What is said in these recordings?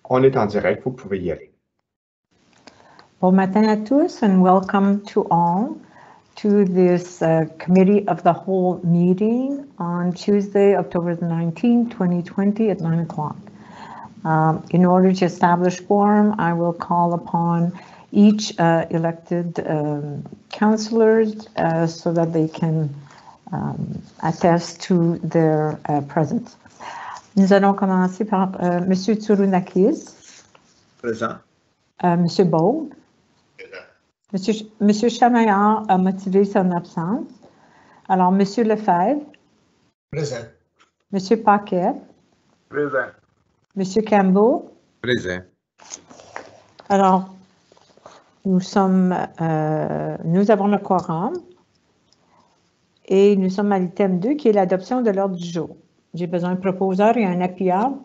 On est en direct, vous pouvez y aller. Bon matin à tous and welcome to all to this Committee of the Whole meeting on Tuesday, October the 19th, 2020 at 9 o'clock. In order to establish quorum, I will call upon each elected councillors so that they can attest to their presence. Nous allons commencer par M. Tsurunakis. Présent. M. Baud. Présent. M. Chamaillard a motivé son absence. Alors, M. Lefebvre. Présent. M. Paquette. Présent. M. Campbell. Présent. Alors, nous avons le quorum et nous sommes à l'item 2 qui est l'adoption de l'ordre du jour. J'ai besoin d'un proposeur et un appuyable.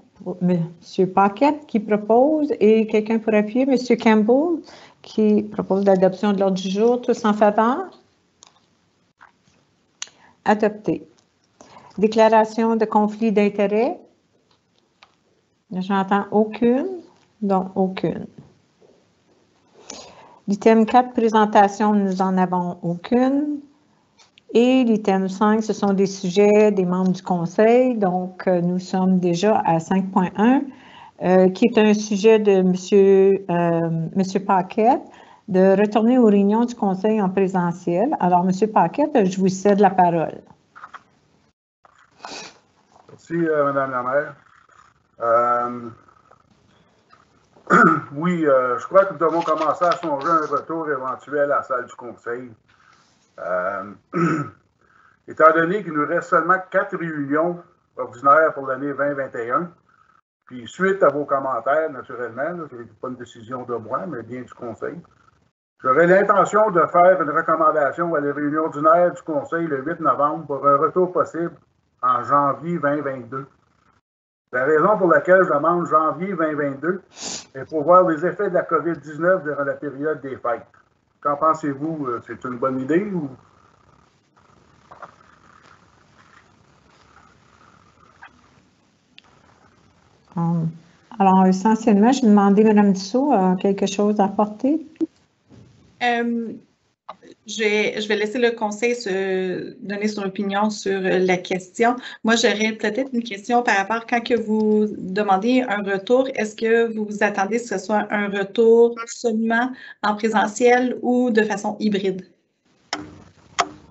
M. Paquette qui propose et quelqu'un pour appuyer. M. Campbell qui propose l'adoption de l'ordre du jour. Tous en faveur? Adopté. Déclaration de conflit d'intérêt? J'entends aucune, donc aucune. L'item 4, présentation, nous en avons aucune. Et l'item 5, ce sont des sujets des membres du conseil. Donc, nous sommes déjà à 5.1, qui est un sujet de M. Paquette, de retourner aux réunions du conseil en présentiel. Alors, M. Paquette, je vous cède la parole. Merci, Mme la maire. Oui, je crois que nous devons commencer à songer un retour éventuel à la salle du conseil. Étant donné qu'il nous reste seulement 4 réunions ordinaires pour l'année 2021, puis suite à vos commentaires, naturellement, ce n'est pas une décision de moi, mais bien du conseil, j'aurais l'intention de faire une recommandation à la réunion ordinaire du conseil le 8 novembre pour un retour possible en janvier 2022. La raison pour laquelle je demande janvier 2022 est pour voir les effets de la COVID-19 durant la période des fêtes. Qu'en pensez-vous? C'est une bonne idée ou? Alors, essentiellement, je demandais, Mme Dussault, quelque chose à apporter? Je vais laisser le conseil se donner son opinion sur la question. Moi, j'aurais peut-être une question par rapport quand que vous demandez un retour. Est-ce que vous vous attendez que ce soit un retour seulement en présentiel ou de façon hybride?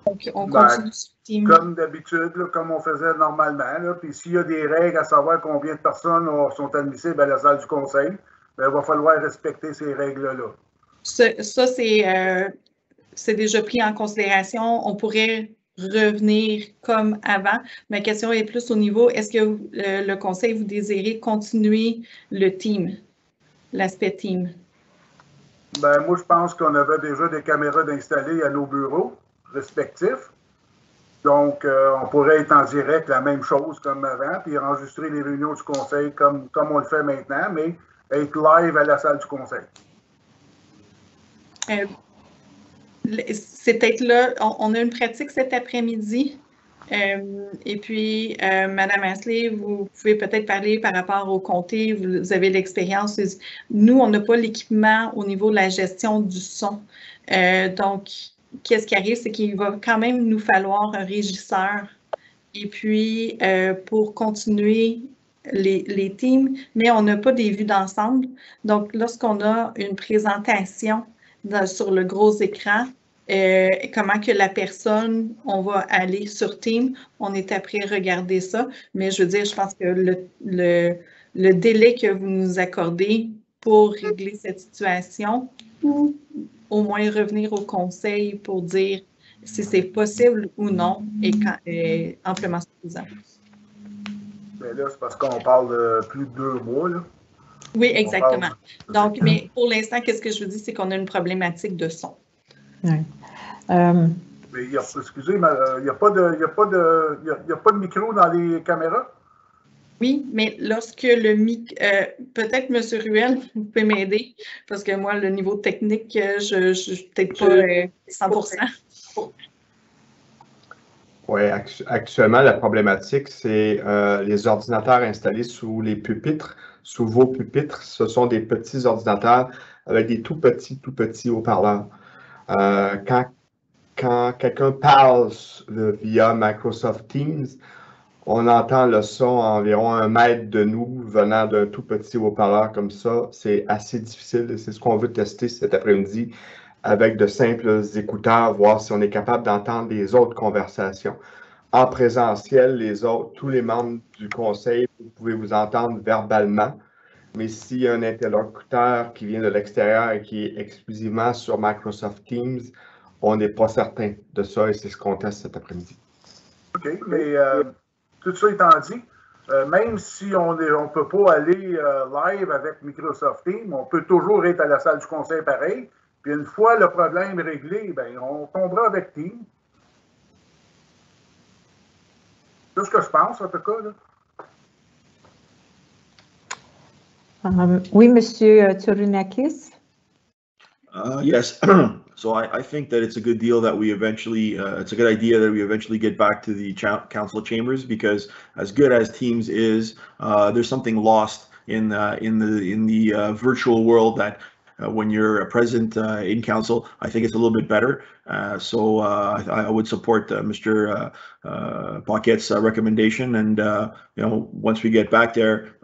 Donc, on continue sur Teams. Comme d'habitude, comme on faisait normalement. Puis s'il y a des règles à savoir combien de personnes sont admissibles à la salle du conseil, bien, il va falloir respecter ces règles-là. Ça, c'est déjà pris en considération. On pourrait revenir comme avant. Ma question est plus au niveau, est-ce que le conseil, vous désirez continuer le team, l'aspect team? Ben, moi, je pense qu'on avait déjà des caméras d'installer à nos bureaux respectifs. Donc, on pourrait être en direct, la même chose comme avant, puis enregistrer les réunions du conseil comme on le fait maintenant, mais être live à la salle du conseil. C'est peut-être là, on a une pratique cet après-midi. Et puis, Mme Ansley, vous pouvez peut-être parler par rapport au comté, vous avez l'expérience. Nous, on n'a pas l'équipement au niveau de la gestion du son. Donc, qu'est-ce qui arrive, c'est qu'il va quand même nous falloir un régisseur. Et puis, pour continuer les teams, mais on n'a pas des vues d'ensemble. Donc, lorsqu'on a une présentation sur le gros écran, comment que la personne, on va aller sur Teams, on est après regarder ça. Mais je veux dire, je pense que le délai que vous nous accordez pour régler cette situation, ou au moins revenir au conseil pour dire si c'est possible ou non est amplement suffisant. Mais là, c'est parce qu'on parle de plus de 2 mois, là. Oui, exactement. Donc, mais pour l'instant, qu'est-ce que je vous dis, c'est qu'on a une problématique de son. Oui. Mais excusez, il n'y a pas de micro dans les caméras? Oui, mais lorsque le micro... peut-être, M. Ruel, vous pouvez m'aider, parce que moi, le niveau technique, je ne suis peut-être pas 100%. Oui, actuellement, la problématique, c'est les ordinateurs installés sous les pupitres sous vos pupitres, ce sont des petits ordinateurs avec des tout petits haut-parleurs. Quand quelqu'un parle via Microsoft Teams, on entend le son à environ 1 mètre de nous venant d'un tout petit haut-parleur comme ça. C'est assez difficile et c'est ce qu'on veut tester cet après-midi avec de simples écouteurs, voir si on est capable d'entendre les autres conversations. En présentiel, tous les membres du conseil, vous pouvez vous entendre verbalement, mais s'il y a un interlocuteur qui vient de l'extérieur et qui est exclusivement sur Microsoft Teams, on n'est pas certain de ça et c'est ce qu'on teste cet après-midi. OK, mais tout ça étant dit, même si on ne peut pas aller live avec Microsoft Teams, on peut toujours être à la salle du conseil pareil. Puis une fois le problème réglé, bien, on tombera avec Teams. C'est ce que je pense, en tout cas. Là. Oui, Monsieur Tsourunakis. Yes. So I think that it's a good deal that we eventually, it's a good idea that we eventually get back to the council chambers, because as good as Teams is, there's something lost in the virtual world that when you're present in council, I think it's a little bit better. So I would support Mr. Paquette's recommendation, and you know, once we get back there,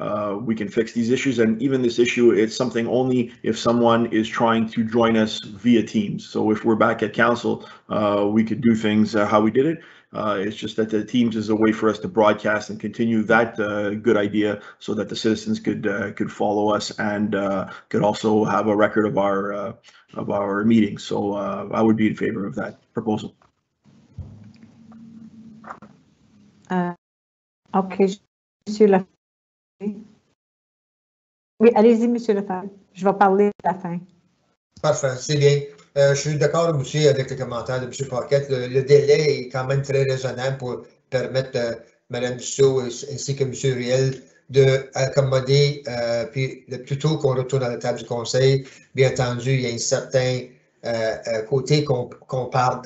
we can fix these issues. And even this issue, it's something only if someone is trying to join us via Teams. So if we're back at council, we could do things how we did it. It's just that the Teams is a way for us to broadcast and continue that good idea, so that the citizens could follow us and could also have a record of our meetings. So I would be in favor of that proposal. OK, Monsieur Lefebvre. Oui, allez-y, Monsieur Lefebvre. Je vais parler à la fin. Parfait, c'est bien. Je suis d'accord aussi avec le commentaire de M. Paquette. Le délai est quand même très raisonnable pour permettre Mme Dussault ainsi que M. Riel d'accommoder, puis le plus tôt qu'on retourne à la table du conseil, bien entendu, il y a un certain côté qu'on parle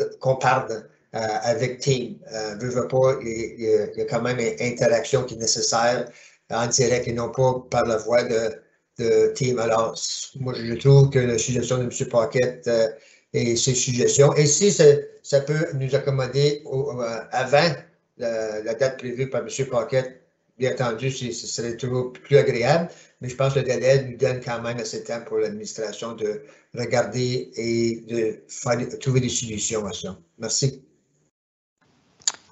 avec Team. Veut pas, il y a quand même une interaction qui est nécessaire en direct et non pas par la voie de Team. Alors, moi, je trouve que la suggestion de M. Paquette et ses suggestions, et si ça peut nous accommoder avant la date prévue par M. Paquette, bien entendu, ce serait toujours plus agréable, mais je pense que le délai nous donne quand même assez de temps pour l'administration de regarder et de trouver des solutions à ça. Merci.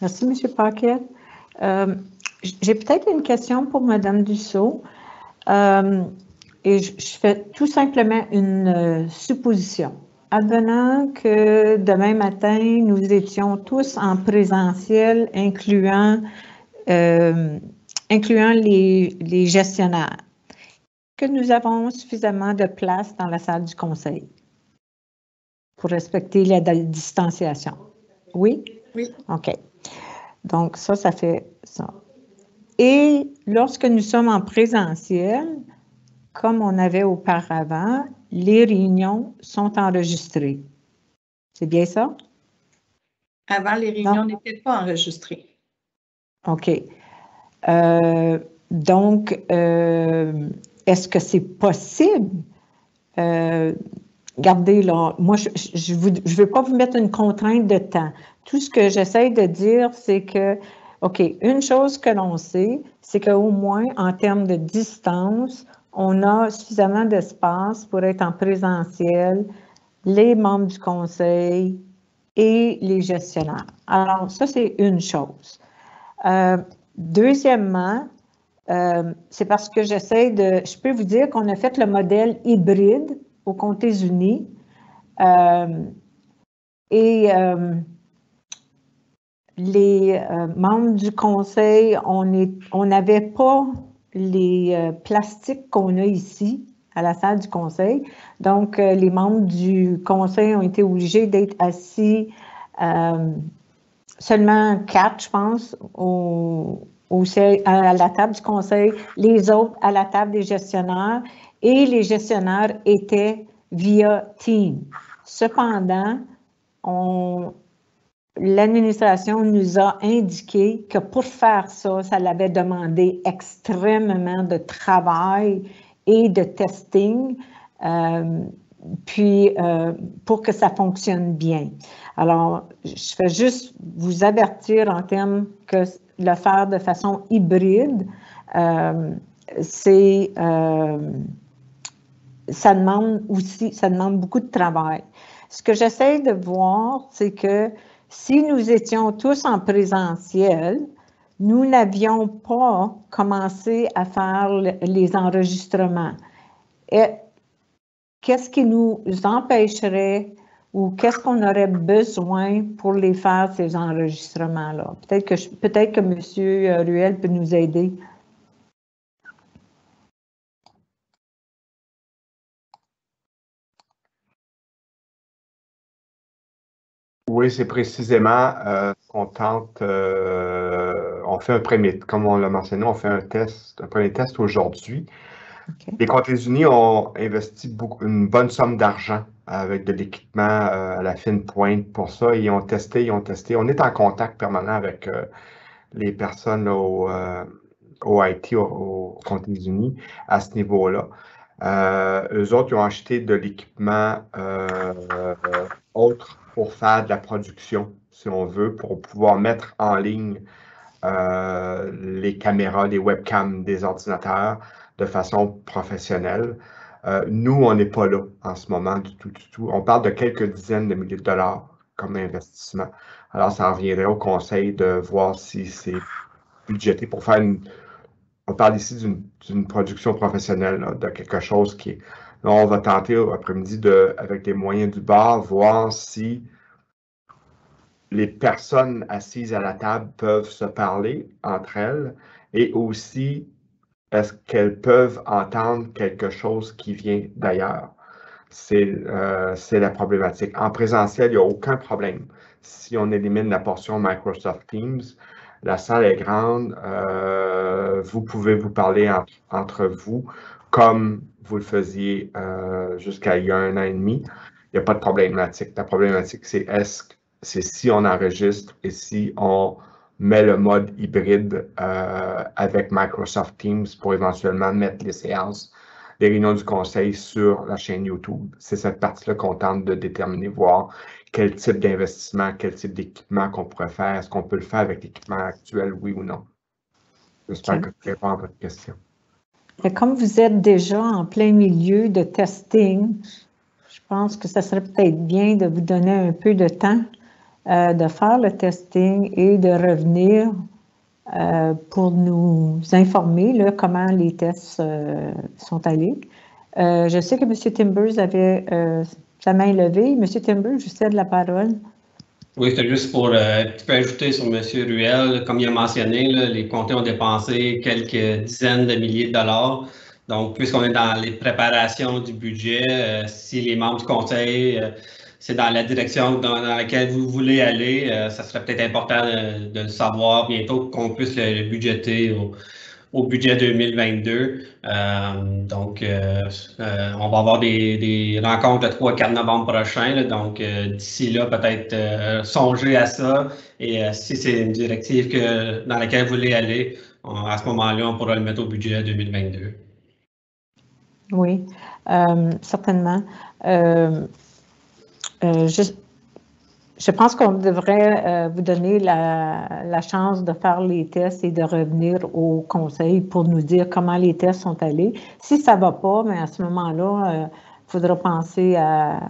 Merci, M. Paquette. J'ai peut-être une question pour Mme Dussault. Et je fais tout simplement une supposition. Advenant que demain matin, nous étions tous en présentiel, incluant les gestionnaires, que nous avons suffisamment de place dans la salle du conseil pour respecter la distanciation. Oui? Oui. OK. Donc, ça fait ça. Et lorsque nous sommes en présentiel, comme on avait auparavant, les réunions sont enregistrées. C'est bien ça? Avant, les réunions n'étaient pas enregistrées. OK. Donc, est-ce que c'est possible? Regardez, là, moi, je ne veux pas vous mettre une contrainte de temps. Tout ce que j'essaie de dire, c'est que, OK, une chose que l'on sait, c'est qu'au moins, en termes de distance, on a suffisamment d'espace pour être en présentiel, les membres du conseil et les gestionnaires. Alors, ça, c'est une chose. Deuxièmement, c'est parce que je peux vous dire qu'on a fait le modèle hybride aux Comtés-Unis et les membres du conseil, on n'avait pas les plastiques qu'on a ici à la salle du conseil. Donc, les membres du conseil ont été obligés d'être assis seulement 4, je pense, à la table du conseil, les autres à la table des gestionnaires, et les gestionnaires étaient via Teams. Cependant, l'administration nous a indiqué que pour faire ça, ça l'avait demandé extrêmement de travail et de testing, puis pour que ça fonctionne bien. Alors, je fais juste vous avertir en termes que le faire de façon hybride, ça demande beaucoup de travail. Ce que j'essaie de voir, c'est que si nous étions tous en présentiel, nous n'avions pas commencé à faire les enregistrements. Et qu'est-ce qui nous empêcherait ou qu'est-ce qu'on aurait besoin pour les faire, ces enregistrements-là? Peut-être que M. Ruel peut nous aider. Oui, c'est précisément ce qu'on tente. On fait un premier, comme on l'a mentionné, on fait un premier test aujourd'hui. Okay. Les États-Unis ont investi une bonne somme d'argent avec de l'équipement à la fine pointe pour ça. Ils ont testé. On est en contact permanent avec les personnes au IT, aux États-Unis, à ce niveau-là. Eux autres, ils ont acheté de l'équipement autre pour faire de la production, si on veut, pour pouvoir mettre en ligne les caméras, les webcams des ordinateurs de façon professionnelle. Nous, on n'est pas là en ce moment du tout. On parle de quelques dizaines de milliers de dollars comme investissement. Alors, ça reviendrait au conseil de voir si c'est budgété pour faire on parle ici d'une production professionnelle, là, de quelque chose qui est... Là, on va tenter après-midi, avec les moyens du bord, voir si les personnes assises à la table peuvent se parler entre elles et aussi est-ce qu'elles peuvent entendre quelque chose qui vient d'ailleurs. C'est la problématique. En présentiel, il n'y a aucun problème. Si on élimine la portion Microsoft Teams, la salle est grande, vous pouvez vous parler entre vous comme vous le faisiez jusqu'à il y a 1 an et demi. Il n'y a pas de problématique. La problématique, c'est si on enregistre et si on met le mode hybride avec Microsoft Teams pour éventuellement mettre les séances, les réunions du conseil sur la chaîne YouTube. C'est cette partie-là qu'on tente de déterminer, voir quel type d'investissement, quel type d'équipement qu'on pourrait faire. Est-ce qu'on peut le faire avec l'équipement actuel, oui ou non? J'espère que je réponds à votre question. Et comme vous êtes déjà en plein milieu de testing, je pense que ça serait peut-être bien de vous donner un peu de temps de faire le testing et de revenir pour nous informer là, comment les tests sont allés. Je sais que M. Timbers avait sa main levée. M. Timbers, je cède la parole. Oui, c'était juste pour un petit peu ajouter sur M. Ruel. Comme il a mentionné, là, les comtés ont dépensé quelques dizaines de milliers de dollars. Donc, puisqu'on est dans les préparations du budget, si les membres du conseil, c'est dans la direction dans laquelle vous voulez aller, ça serait peut-être important de le savoir bientôt qu'on puisse le budgéter au budget 2022. Donc, on va avoir des rencontres le 3 et 4 novembre prochain. Là, donc, d'ici là, peut-être songer à ça. Et si c'est une directive dans laquelle vous voulez aller, à ce moment-là, on pourra le mettre au budget 2022. Oui, certainement. Je pense qu'on devrait vous donner la chance de faire les tests et de revenir au conseil pour nous dire comment les tests sont allés. Si ça ne va pas, mais à ce moment-là, il faudra penser à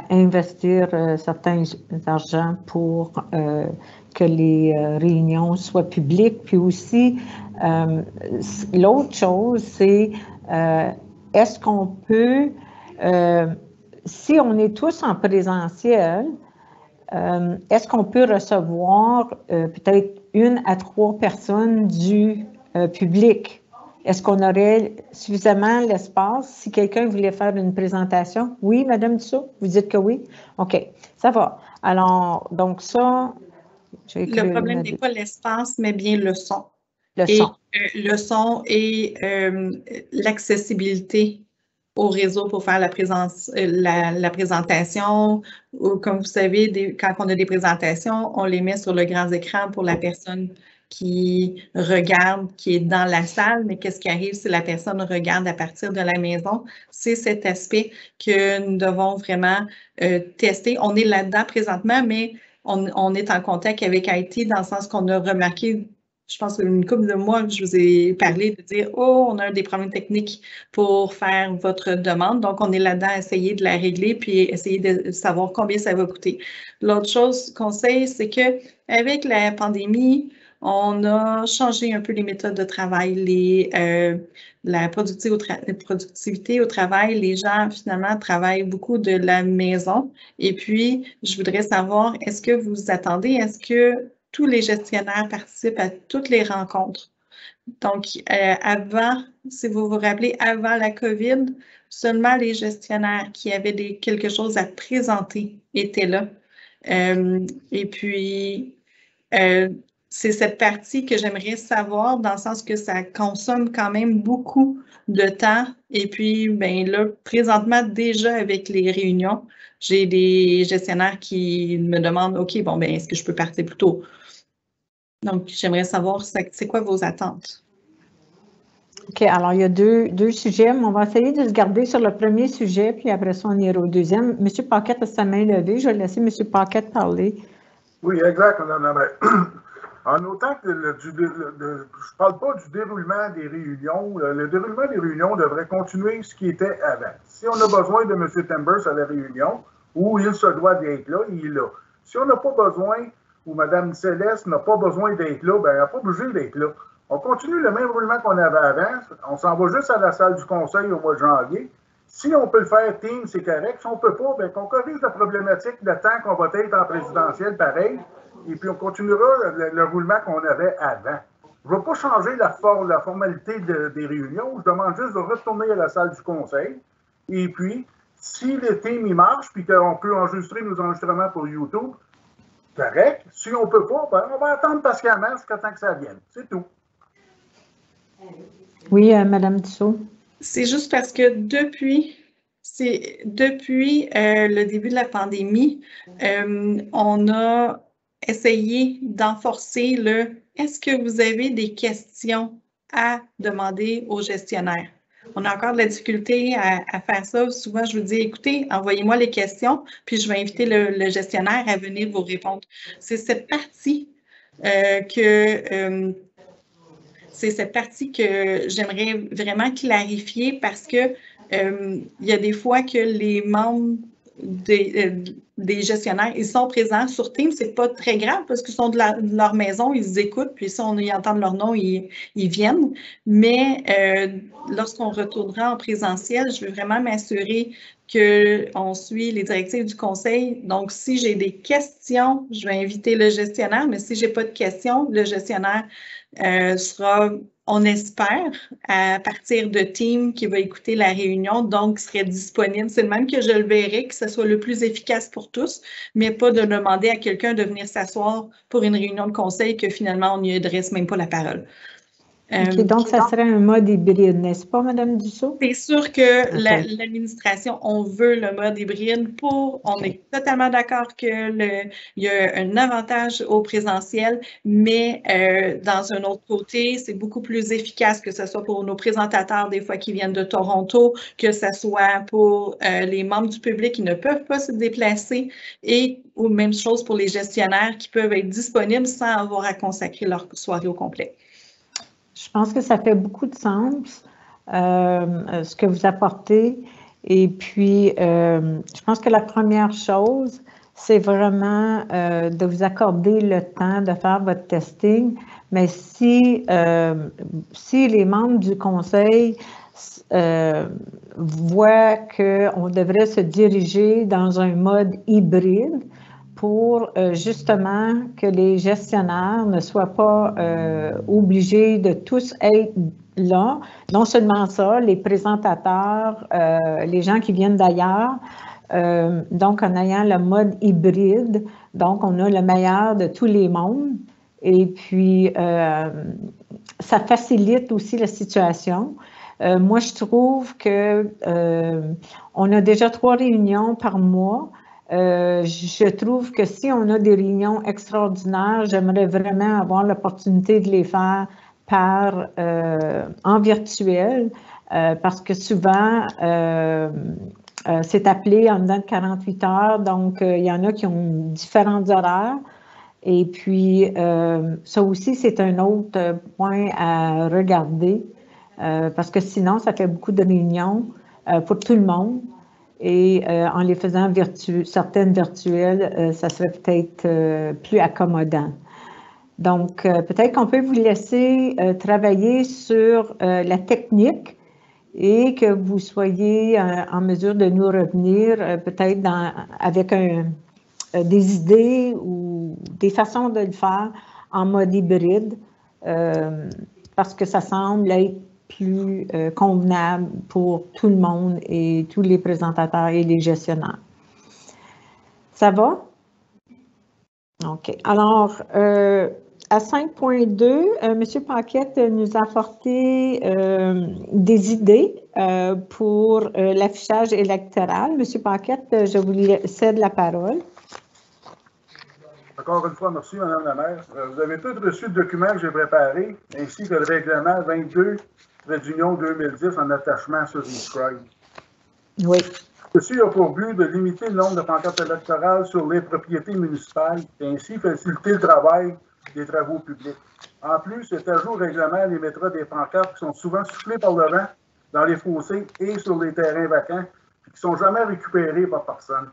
investir certains argents pour que les réunions soient publiques. Puis aussi, l'autre chose, c'est est-ce qu'on peut, si on est tous en présentiel, est-ce qu'on peut recevoir peut-être 1 à 3 personnes du public? Est-ce qu'on aurait suffisamment l'espace si quelqu'un voulait faire une présentation? Oui, Madame Dussault, vous dites que oui? OK, ça va. Alors, donc ça, je vais écrire. Le problème n'est pas l'espace, mais bien le son. Le son. Le son et l'accessibilité au réseau pour faire la présentation. Ou, comme vous savez, quand on a des présentations, on les met sur le grand écran pour la personne qui regarde, qui est dans la salle, mais qu'est-ce qui arrive si la personne regarde à partir de la maison? C'est cet aspect que nous devons vraiment tester. On est là-dedans présentement, mais on est en contact avec IT dans le sens qu'on a remarqué, je pense qu'une couple de mois, je vous ai parlé de dire « Oh, on a des problèmes techniques pour faire votre demande. » Donc, on est là-dedans à essayer de la régler puis essayer de savoir combien ça va coûter. L'autre chose qu'on sait, c'est qu'avec la pandémie, on a changé un peu les méthodes de travail, la productivité au travail. Les gens, finalement, travaillent beaucoup de la maison. Et puis, je voudrais savoir, est-ce que vous attendez, est-ce que tous les gestionnaires participent à toutes les rencontres? Donc, avant, si vous vous rappelez, avant la COVID, seulement les gestionnaires qui avaient quelque chose à présenter étaient là. Et puis, c'est cette partie que j'aimerais savoir dans le sens que ça consomme quand même beaucoup de temps. Et puis, ben là, présentement, déjà avec les réunions, j'ai des gestionnaires qui me demandent « OK, bon, ben est-ce que je peux partir plus tôt? » Donc, j'aimerais savoir, c'est quoi vos attentes? OK, alors il y a deux sujets, mais on va essayer de se garder sur le premier sujet, puis après ça, on ira au deuxième. M. Paquette a sa main levée. Je vais laisser M. Paquette parler. Oui, exact, Mme En autant que je ne parle pas du déroulement des réunions, le déroulement des réunions devrait continuer ce qui était avant. Si on a besoin de M. Timbers à la réunion, où il se doit d'être là, il est là. Si on n'a pas besoin, ou Mme Céleste n'a pas besoin d'être là, ben elle n'a pas obligé d'être là. On continue le même roulement qu'on avait avant. On s'en va juste à la salle du conseil au mois de janvier. Si on peut le faire team, c'est correct. Si on ne peut pas, bien, qu'on corrige la problématique de temps qu'on va être en présidentiel pareil. Et puis, on continuera le roulement qu'on avait avant. Je ne vais pas changer la formalité des réunions. Je demande juste de retourner à la salle du conseil. Et puis, si le team il marche, puis qu'on peut enregistrer nos enregistrements pour YouTube, correct. Si on ne peut pas, ben, on va attendre patiemment jusqu'à temps que ça vienne. C'est tout. Oui, Mme Dussault. C'est juste parce que depuis le début de la pandémie, on a essayé d'enforcer est-ce que vous avez des questions à demander aux gestionnaires? On a encore de la difficulté à faire ça. Souvent, je vous dis, écoutez, envoyez-moi les questions, puis je vais inviter le gestionnaire à venir vous répondre. C'est cette partie que j'aimerais vraiment clarifier parce que il y a des fois que les membres des gestionnaires, ils sont présents sur Teams, c'est pas très grave parce qu'ils sont de leur maison, ils écoutent, puis si ils entendent leur nom, ils viennent. Mais lorsqu'on retournera en présentiel, je veux vraiment m'assurer qu'on suit les directives du conseil. Donc, si j'ai des questions, je vais inviter le gestionnaire, mais si j'ai pas de questions, le gestionnaire sera, on espère, à partir de Teams qui va écouter la réunion, donc serait disponible. C'est le même que je le verrai, que ce soit le plus efficace pour tous, mais pas de demander à quelqu'un de venir s'asseoir pour une réunion de conseil que finalement on n'y adresse même pas la parole. OK, donc ça serait un mode hybride, n'est-ce pas, Mme Dussault? C'est sûr que l'administration, on veut le mode hybride on est totalement d'accord qu'il y a un avantage au présentiel, mais dans un autre côté, c'est beaucoup plus efficace que ce soit pour nos présentateurs, des fois qui viennent de Toronto, que ce soit pour les membres du public qui ne peuvent pas se déplacer ou même chose pour les gestionnaires qui peuvent être disponibles sans avoir à consacrer leur soirée au complet. Je pense que ça fait beaucoup de sens, ce que vous apportez. Et puis, je pense que la première chose, c'est vraiment de vous accorder le temps de faire votre testing. Mais si les membres du conseil voient qu'on devrait se diriger dans un mode hybride, pour justement que les gestionnaires ne soient pas obligés de tous être là. Non seulement ça, les présentateurs, les gens qui viennent d'ailleurs. Donc, en ayant le mode hybride, donc on a le meilleur de tous les mondes. Et puis, ça facilite aussi la situation. Moi, je trouve que on a déjà 3 réunions par mois. Je trouve que si on a des réunions extraordinaires, j'aimerais vraiment avoir l'opportunité de les faire en virtuel, parce que souvent, c'est appelé en dedans de 48 heures, donc il y en a qui ont différents horaires. Et puis, ça aussi, c'est un autre point à regarder, parce que sinon, ça fait beaucoup de réunions pour tout le monde. Et en les faisant certaines virtuelles, ça serait peut-être plus accommodant. Donc, peut-être qu'on peut vous laisser travailler sur la technique et que vous soyez en mesure de nous revenir peut-être avec des idées ou des façons de le faire en mode hybride, parce que ça semble être plus convenable pour tout le monde et tous les présentateurs et les gestionnaires. Ça va? OK. Alors, à 5.2, M. Paquette nous a apporté des idées pour l'affichage électoral. M. Paquette, je vous cède la parole. Encore une fois, merci, Mme la maire. Vous avez tous reçu le document que j'ai préparé, ainsi que le règlement 22/2010 en attachement sur Inscribe. Oui. Ceci a pour but de limiter le nombre de pancartes électorales sur les propriétés municipales et ainsi faciliter le travail des travaux publics. En plus, cet ajout au règlement limitera des pancartes qui sont souvent soufflées par le vent dans les fossés et sur les terrains vacants, et qui ne sont jamais récupérées par personne.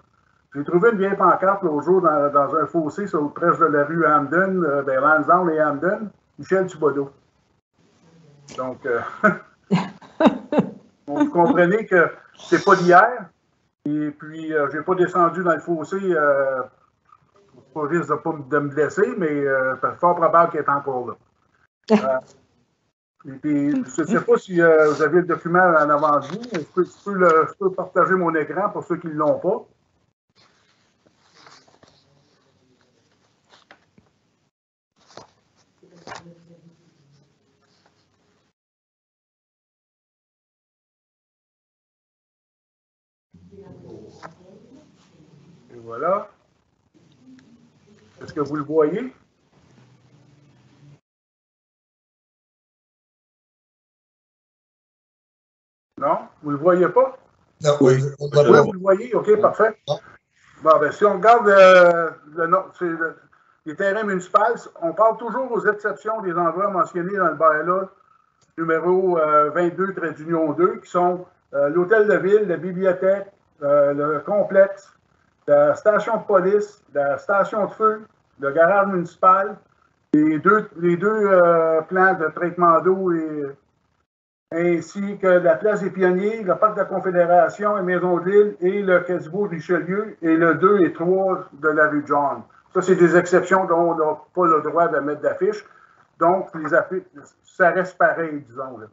J'ai trouvé une vieille pancarte l'autre jour dans un fossé proche de la rue Hamden, vers Lansdowne et Hamden, Michel Thibodeau. Donc, vous comprenez que c'est pas d'hier. Et puis, je n'ai pas descendu dans le fossé pour risque de me blesser, mais c'est fort probable qu'il est encore là. Et puis, je ne sais pas si vous avez le document en avant de vous, mais je peux partager mon écran pour ceux qui ne l'ont pas. Et voilà. Est-ce que vous le voyez? Non? Vous ne le voyez pas? Non, Oui. on Oui, vous le voyez? OK, parfait. Bon, ben, si on regarde les terrains municipaux, on parle toujours aux exceptions des endroits mentionnés dans le bylaw numéro 22/2, qui sont l'hôtel de ville, la bibliothèque, le complexe, la station de police, la station de feu, le garage municipal, les deux plans de traitement d'eau, ainsi que la place des Pionniers, le parc de la Confédération, la Maison de l'Île et le Casino Richelieu, et le 2 et 3 de la rue John. Ça, c'est des exceptions dont on n'a pas le droit de mettre d'affiches. Donc, les affiches, ça reste pareil, disons. Là.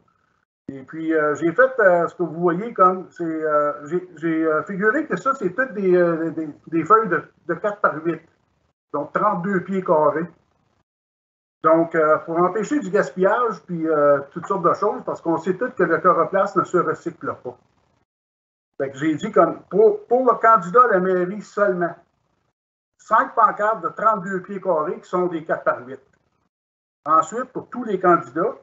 Et puis, j'ai fait ce que vous voyez comme, j'ai figuré que ça, c'est toutes des feuilles de 4 par 8, donc 32 pieds carrés. Donc, pour empêcher du gaspillage, puis toutes sortes de choses, parce qu'on sait tous que le coroplaste ne se recycle pas. Fait que j'ai dit, comme pour le candidat à la mairie seulement, 5 pancartes de 32 pieds carrés qui sont des 4 par 8. Ensuite, pour tous les candidats,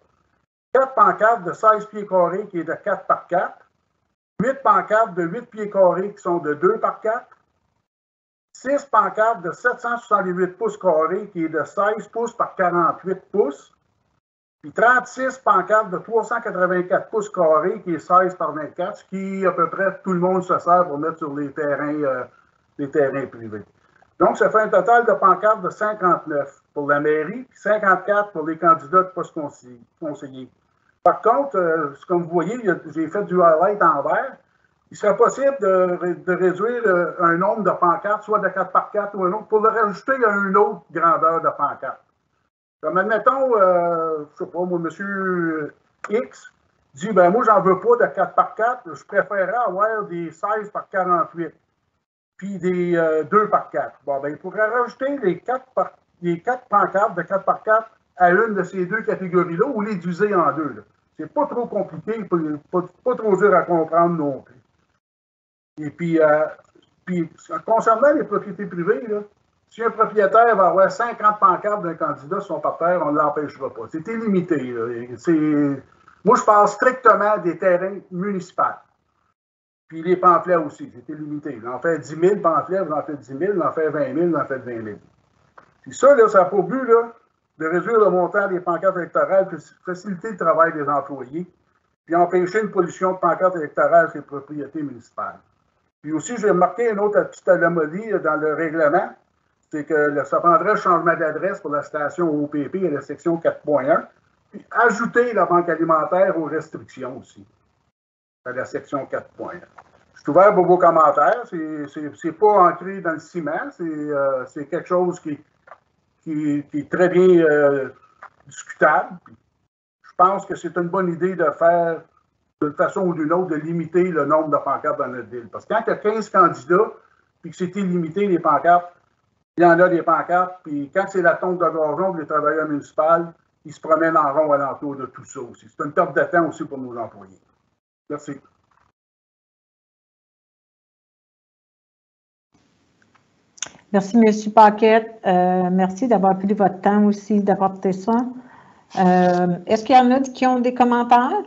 4 pancartes de 16 pieds carrés qui est de 4 par 4, 8 pancartes de 8 pieds carrés qui sont de 2 par 4, 6 pancartes de 768 pouces carrés qui est de 16 pouces par 48 pouces, puis 36 pancartes de 384 pouces carrés qui est 16 par 24, ce qui, à peu près, tout le monde se sert pour mettre sur les terrains privés. Donc, ça fait un total de pancartes de 59 pour la mairie, puis 54 pour les candidats de postes conseillers. Par contre, comme vous voyez, j'ai fait du highlight en vert. Il serait possible de réduire un nombre de pancartes, soit de 4 par 4 ou un autre, pour le rajouter à une autre grandeur de pancarte. Comme admettons, je ne sais pas, moi, M. X dit, ben moi, j'en veux pas de 4 par 4, je préférerais avoir des 16 par 48, puis des 2 par 4. Bon, ben, il pourrait rajouter les 4 pancartes de 4 par 4 à une de ces deux catégories-là ou les diviser en deux. Là. C'est pas trop compliqué, pas trop dur à comprendre non plus. Et puis concernant les propriétés privées, là, si un propriétaire va avoir 50 pancartes d'un candidat sur son parterre, on ne l'empêchera pas. C'est illimité. Moi, je parle strictement des terrains municipaux. Puis les pamphlets aussi, c'est illimité. On en fait 10 000 pamphlets, vous en faites 10 000, on en fait 20 000, on en fait 20 000. Puis ça, là, ça a pour but là, de réduire le montant des pancartes électorales, puis faciliter le travail des employés, puis empêcher une pollution de pancartes électorales sur les propriétés municipales. Puis aussi, j'ai remarqué une autre petite anomalie dans le règlement, c'est que ça prendrait un changement d'adresse pour la station OPP et la section 4.1, puis ajouter la banque alimentaire aux restrictions aussi, à la section 4.1. Je suis ouvert pour vos commentaires, c'est pas ancré dans le ciment, c'est quelque chose qui est très bien discutable. Je pense que c'est une bonne idée de faire, d'une façon ou d'une autre, de limiter le nombre de pancartes dans notre ville. Parce que quand il y a 15 candidats, puis que c'est illimité les pancartes, il y en a des pancartes, puis quand c'est la tombe de gorgeon, les travailleurs municipaux, ils se promènent en rond alentour de tout ça aussi. C'est une perte de temps aussi pour nos employés. Merci. Merci, M. Paquette. Merci d'avoir pris votre temps aussi d'apporter ça. Est-ce qu'il y en a qui ont des commentaires?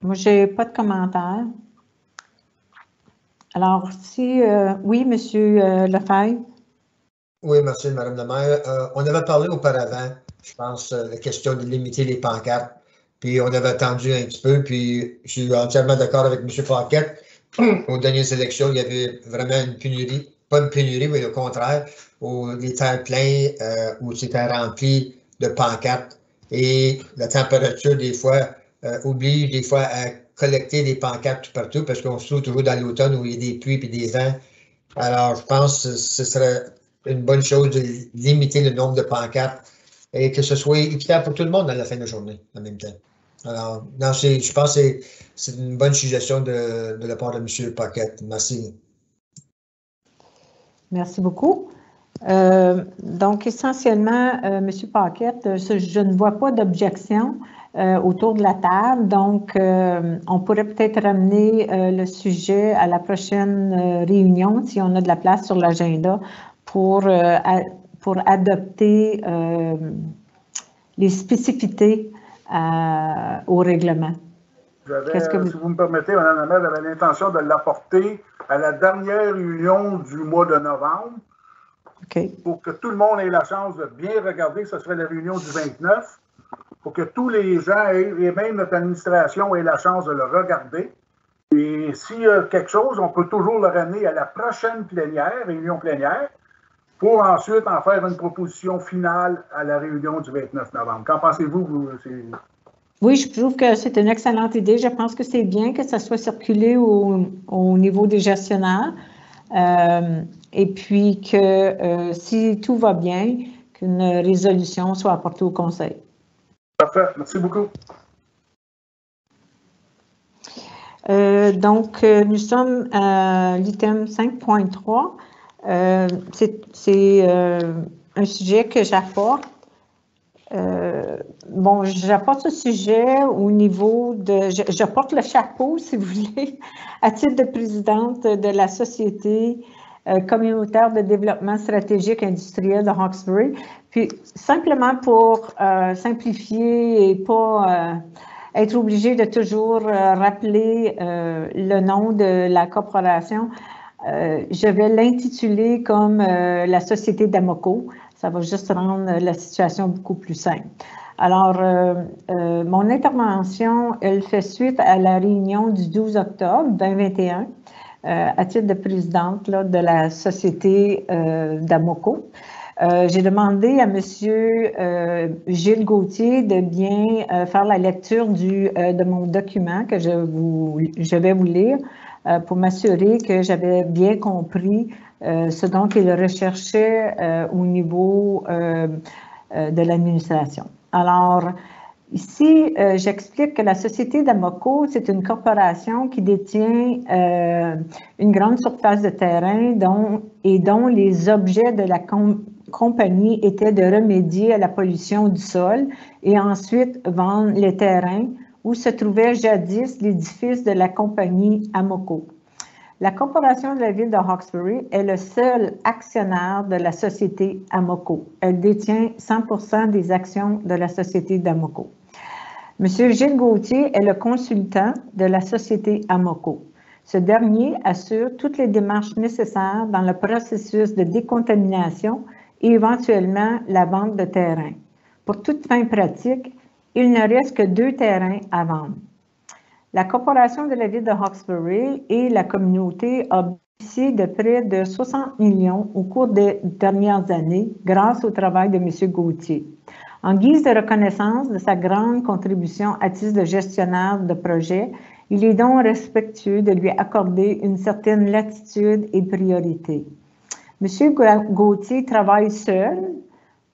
Moi, je n'ai pas de commentaires. Alors, si... oui, M. Lefebvre. Oui, merci, Mme la maire. On avait parlé auparavant, je pense, la question de limiter les pancartes. Puis on avait attendu un petit peu, puis je suis entièrement d'accord avec M. Paquette. Aux dernières élections, il y avait vraiment une pénurie, pas une pénurie, mais au contraire, les terres pleines, où c'était rempli de pancartes. Et la température, des fois, oblige des fois à collecter des pancartes tout partout, parce qu'on se trouve toujours dans l'automne où il y a des pluies et des vents. Alors, je pense que ce serait une bonne chose de limiter le nombre de pancartes et que ce soit équitable pour tout le monde à la fin de la journée, en même temps. Alors, non, je pense que c'est une bonne suggestion de la part de M. Paquette. Merci. Merci beaucoup. Donc, essentiellement, M. Paquette, je ne vois pas d'objection autour de la table. Donc, on pourrait peut-être ramener le sujet à la prochaine réunion, si on a de la place sur l'agenda, pour adopter les spécificités au règlement. Si vous me permettez, Mme la maire, j'avais l'intention de l'apporter à la dernière réunion du mois de novembre. Okay. Pour que tout le monde ait la chance de bien regarder. Ce serait la réunion du 29. Pour que tous les gens et même notre administration aient la chance de le regarder. Et s'il y a quelque chose, on peut toujours le ramener à la prochaine réunion plénière, pour ensuite en faire une proposition finale à la réunion du 29 novembre. Qu'en pensez-vous? Oui, je trouve que c'est une excellente idée. Je pense que c'est bien que ça soit circulé au niveau des gestionnaires. Et puis que si tout va bien, qu'une résolution soit apportée au Conseil. Parfait. Merci beaucoup. Donc, nous sommes à l'item 5.3. C'est un sujet que j'apporte. Bon, j'apporte ce sujet au niveau de... Je porte le chapeau, si vous voulez, à titre de présidente de la Société communautaire de développement stratégique industriel de Hawkesbury. Puis, simplement pour simplifier et pas être obligé de toujours rappeler le nom de la corporation, je vais l'intituler comme la Société d'Amoco. Ça va juste rendre la situation beaucoup plus simple. Alors, mon intervention, elle fait suite à la réunion du 12 octobre 2021 à titre de présidente là, de la Société d'Amoco. J'ai demandé à M. Gilles Gauthier de bien faire la lecture de mon document que je vais vous lire pour m'assurer que j'avais bien compris ce dont il recherchait au niveau de l'administration. Alors, Ici, j'explique que la Société d'Amoco, c'est une corporation qui détient une grande surface de terrain dont les objets de la compagnie étaient de remédier à la pollution du sol et ensuite vendre les terrains où se trouvait jadis l'édifice de la compagnie Amoco. La Corporation de la Ville de Hawkesbury est le seul actionnaire de la Société Amoco. Elle détient 100% des actions de la Société d'Amoco. M. Gilles Gauthier est le consultant de la Société Amoco. Ce dernier assure toutes les démarches nécessaires dans le processus de décontamination et éventuellement la vente de terrain. Pour toute fin pratique, il ne reste que 2 terrains à vendre. La Corporation de la Ville de Hawkesbury et la communauté ont bénéficié de près de 60 millions au cours des dernières années grâce au travail de M. Gauthier. En guise de reconnaissance de sa grande contribution à titre de gestionnaire de projet, il est donc respectueux de lui accorder une certaine latitude et priorité. M. Gauthier travaille seul,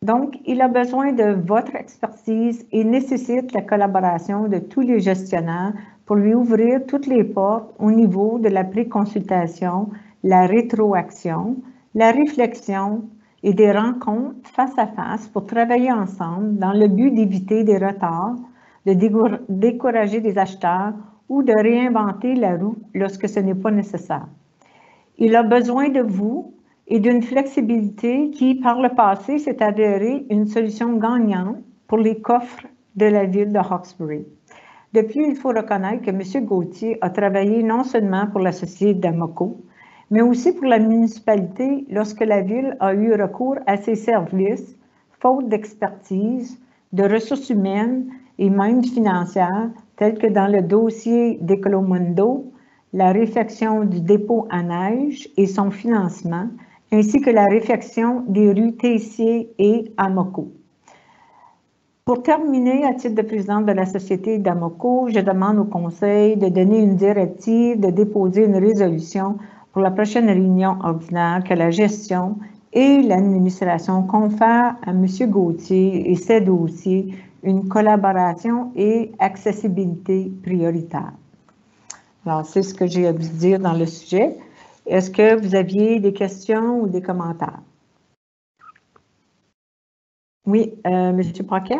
donc il a besoin de votre expertise et nécessite la collaboration de tous les gestionnaires pour lui ouvrir toutes les portes au niveau de la préconsultation, la rétroaction, la réflexion et des rencontres face à face pour travailler ensemble dans le but d'éviter des retards, de décourager des acheteurs ou de réinventer la roue lorsque ce n'est pas nécessaire. Il a besoin de vous et d'une flexibilité qui, par le passé, s'est avérée une solution gagnante pour les coffres de la ville de Hawkesbury. Depuis, il faut reconnaître que M. Gauthier a travaillé non seulement pour la Société d'Amoco, mais aussi pour la municipalité lorsque la ville a eu recours à ses services, faute d'expertise, de ressources humaines et même financières, telles que dans le dossier d'Ecolomundo, la réfection du dépôt à neige et son financement, ainsi que la réfection des rues Tessier et Amoco. Pour terminer, à titre de présidente de la Société d'Amoco, je demande au Conseil de donner une directive, de déposer une résolution pour la prochaine réunion ordinaire que la gestion et l'administration confèrent à M. Gauthier et ses dossiers une collaboration et accessibilité prioritaire. Alors, c'est ce que j'ai à vous dire dans le sujet. Est-ce que vous aviez des questions ou des commentaires? Oui, M. Paquet?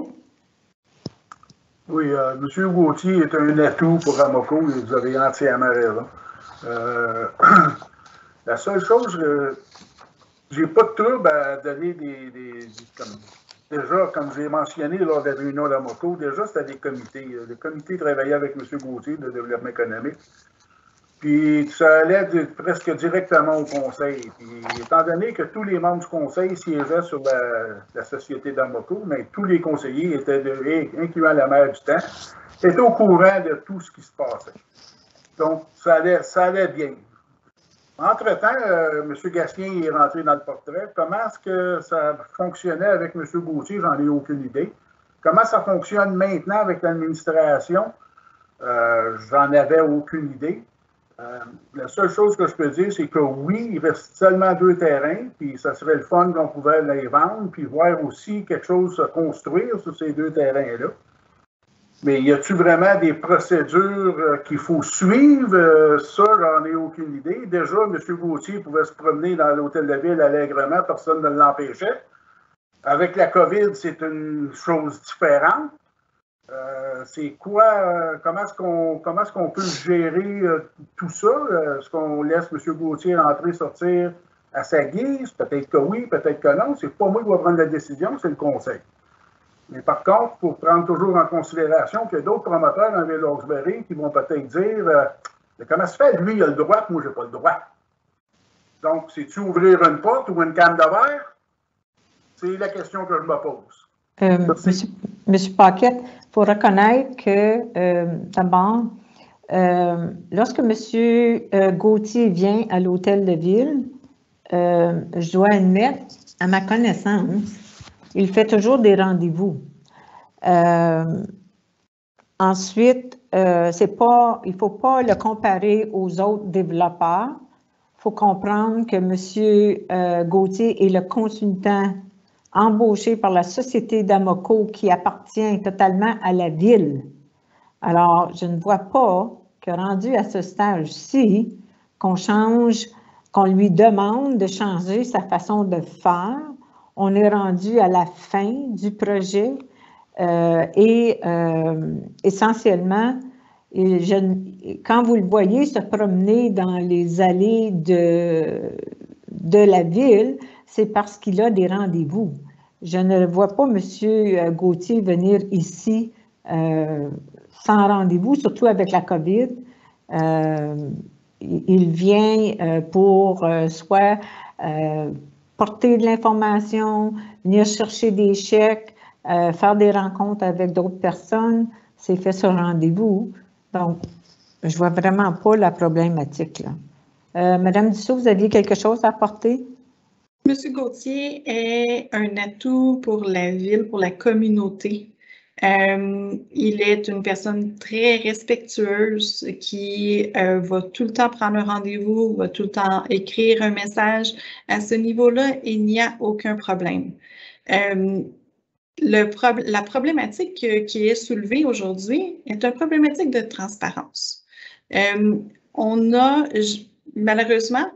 Oui, M. Gauthier est un atout pour Amoco et vous avez entièrement raison. La seule chose, j'ai pas de trouble à donner déjà, comme j'ai mentionné lors de la réunion d'Amoco, déjà c'était des comités. Le comité travaillait avec M. Gauthier de développement économique. Puis ça allait presque directement au conseil. Puis étant donné que tous les membres du conseil siégeaient sur la Société d'Amoco, mais tous les conseillers étaient, incluant la maire du temps, étaient au courant de tout ce qui se passait. Donc, ça allait bien. Entre-temps, M. Gatien est rentré dans le portrait. Comment est-ce que ça fonctionnait avec M. Gauthier? J'en ai aucune idée. Comment ça fonctionne maintenant avec l'administration? J'en avais aucune idée. La seule chose que je peux dire, c'est que oui, il reste seulement 2 terrains, puis ça serait le fun qu'on pouvait les vendre, puis voir aussi quelque chose se construire sur ces 2 terrains-là. Mais y a-t-il vraiment des procédures qu'il faut suivre? Ça, j'en ai aucune idée. Déjà, M. Gauthier pouvait se promener dans l'hôtel de ville allègrement, personne ne l'empêchait. Avec la COVID, c'est une chose différente. C'est quoi, comment est-ce qu'on peut gérer tout ça? Est-ce qu'on laisse M. Gauthier rentrer, sortir à sa guise? Peut-être que oui, peut-être que non. C'est pas moi qui va prendre la décision, c'est le conseil. Mais par contre, il faut prendre toujours en considération qu'il y a d'autres promoteurs dans la ville d'Hawkesbury qui vont peut-être dire comment se fait? Lui, il a le droit, moi, j'ai pas le droit. Donc, c'est-tu ouvrir une porte ou une canne de verre? C'est la question que je me pose. Monsieur Paquet, il faut reconnaître que, d'abord, lorsque M. Gauthier vient à l'hôtel de ville, je dois admettre, à ma connaissance, il fait toujours des rendez-vous. Ensuite, il ne faut pas le comparer aux autres développeurs. Il faut comprendre que M. Gauthier est le consultant embauché par la société d'Amoco qui appartient totalement à la ville. Alors, je ne vois pas que rendu à ce stage-ci, qu'on lui demande de changer sa façon de faire. On est rendu à la fin du projet et essentiellement, quand vous le voyez se promener dans les allées de la ville, c'est parce qu'il a des rendez-vous. Je ne vois pas M. Gauthier venir ici sans rendez-vous, surtout avec la COVID. Il vient pour soit porter de l'information, venir chercher des chèques, faire des rencontres avec d'autres personnes. C'est fait sur rendez-vous. Donc, je ne vois vraiment pas la problématique là. Madame Dussault, vous aviez quelque chose à apporter? Monsieur Gauthier est un atout pour la ville, pour la communauté. Il est une personne très respectueuse qui va tout le temps prendre un rendez-vous, va tout le temps écrire un message. À ce niveau-là, il n'y a aucun problème. La problématique qui est soulevée aujourd'hui est une problématique de transparence. Malheureusement,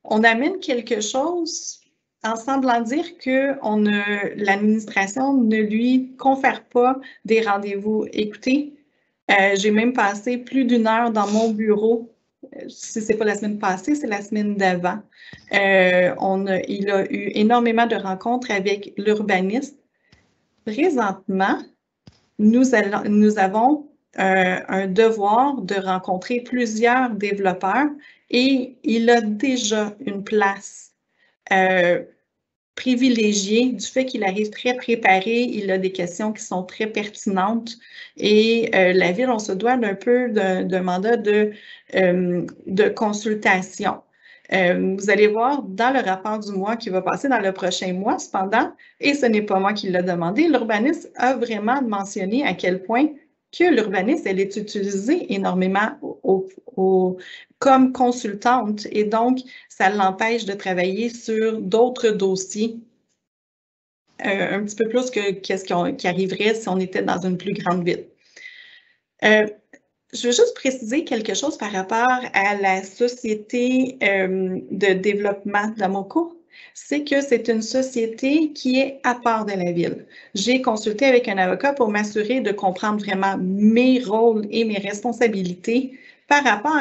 on amène quelque chose en semblant dire que l'administration ne lui confère pas des rendez-vous. Écoutez, j'ai même passé plus d'1 heure dans mon bureau. Si ce n'est pas la semaine passée, c'est la semaine d'avant. Il a eu énormément de rencontres avec l'urbaniste. Présentement, nous avons un devoir de rencontrer plusieurs développeurs et il a déjà une place privilégiée du fait qu'il arrive très préparé, il a des questions qui sont très pertinentes et la ville, on se doit d'un peu d'un mandat de consultation. Vous allez voir dans le rapport du mois qui va passer dans le prochain mois, cependant, et ce n'est pas moi qui l'ai demandé, l'urbaniste a vraiment mentionné à quel point que l'urbaniste, elle est utilisée énormément comme consultante et donc, ça l'empêche de travailler sur d'autres dossiers un petit peu plus que qu'est-ce qui arriverait si on était dans une plus grande ville. Je veux juste préciser quelque chose par rapport à la société de développement d'Amoco. C'est que c'est une société qui est à part de la ville. J'ai consulté avec un avocat pour m'assurer de comprendre vraiment mes rôles et mes responsabilités par rapport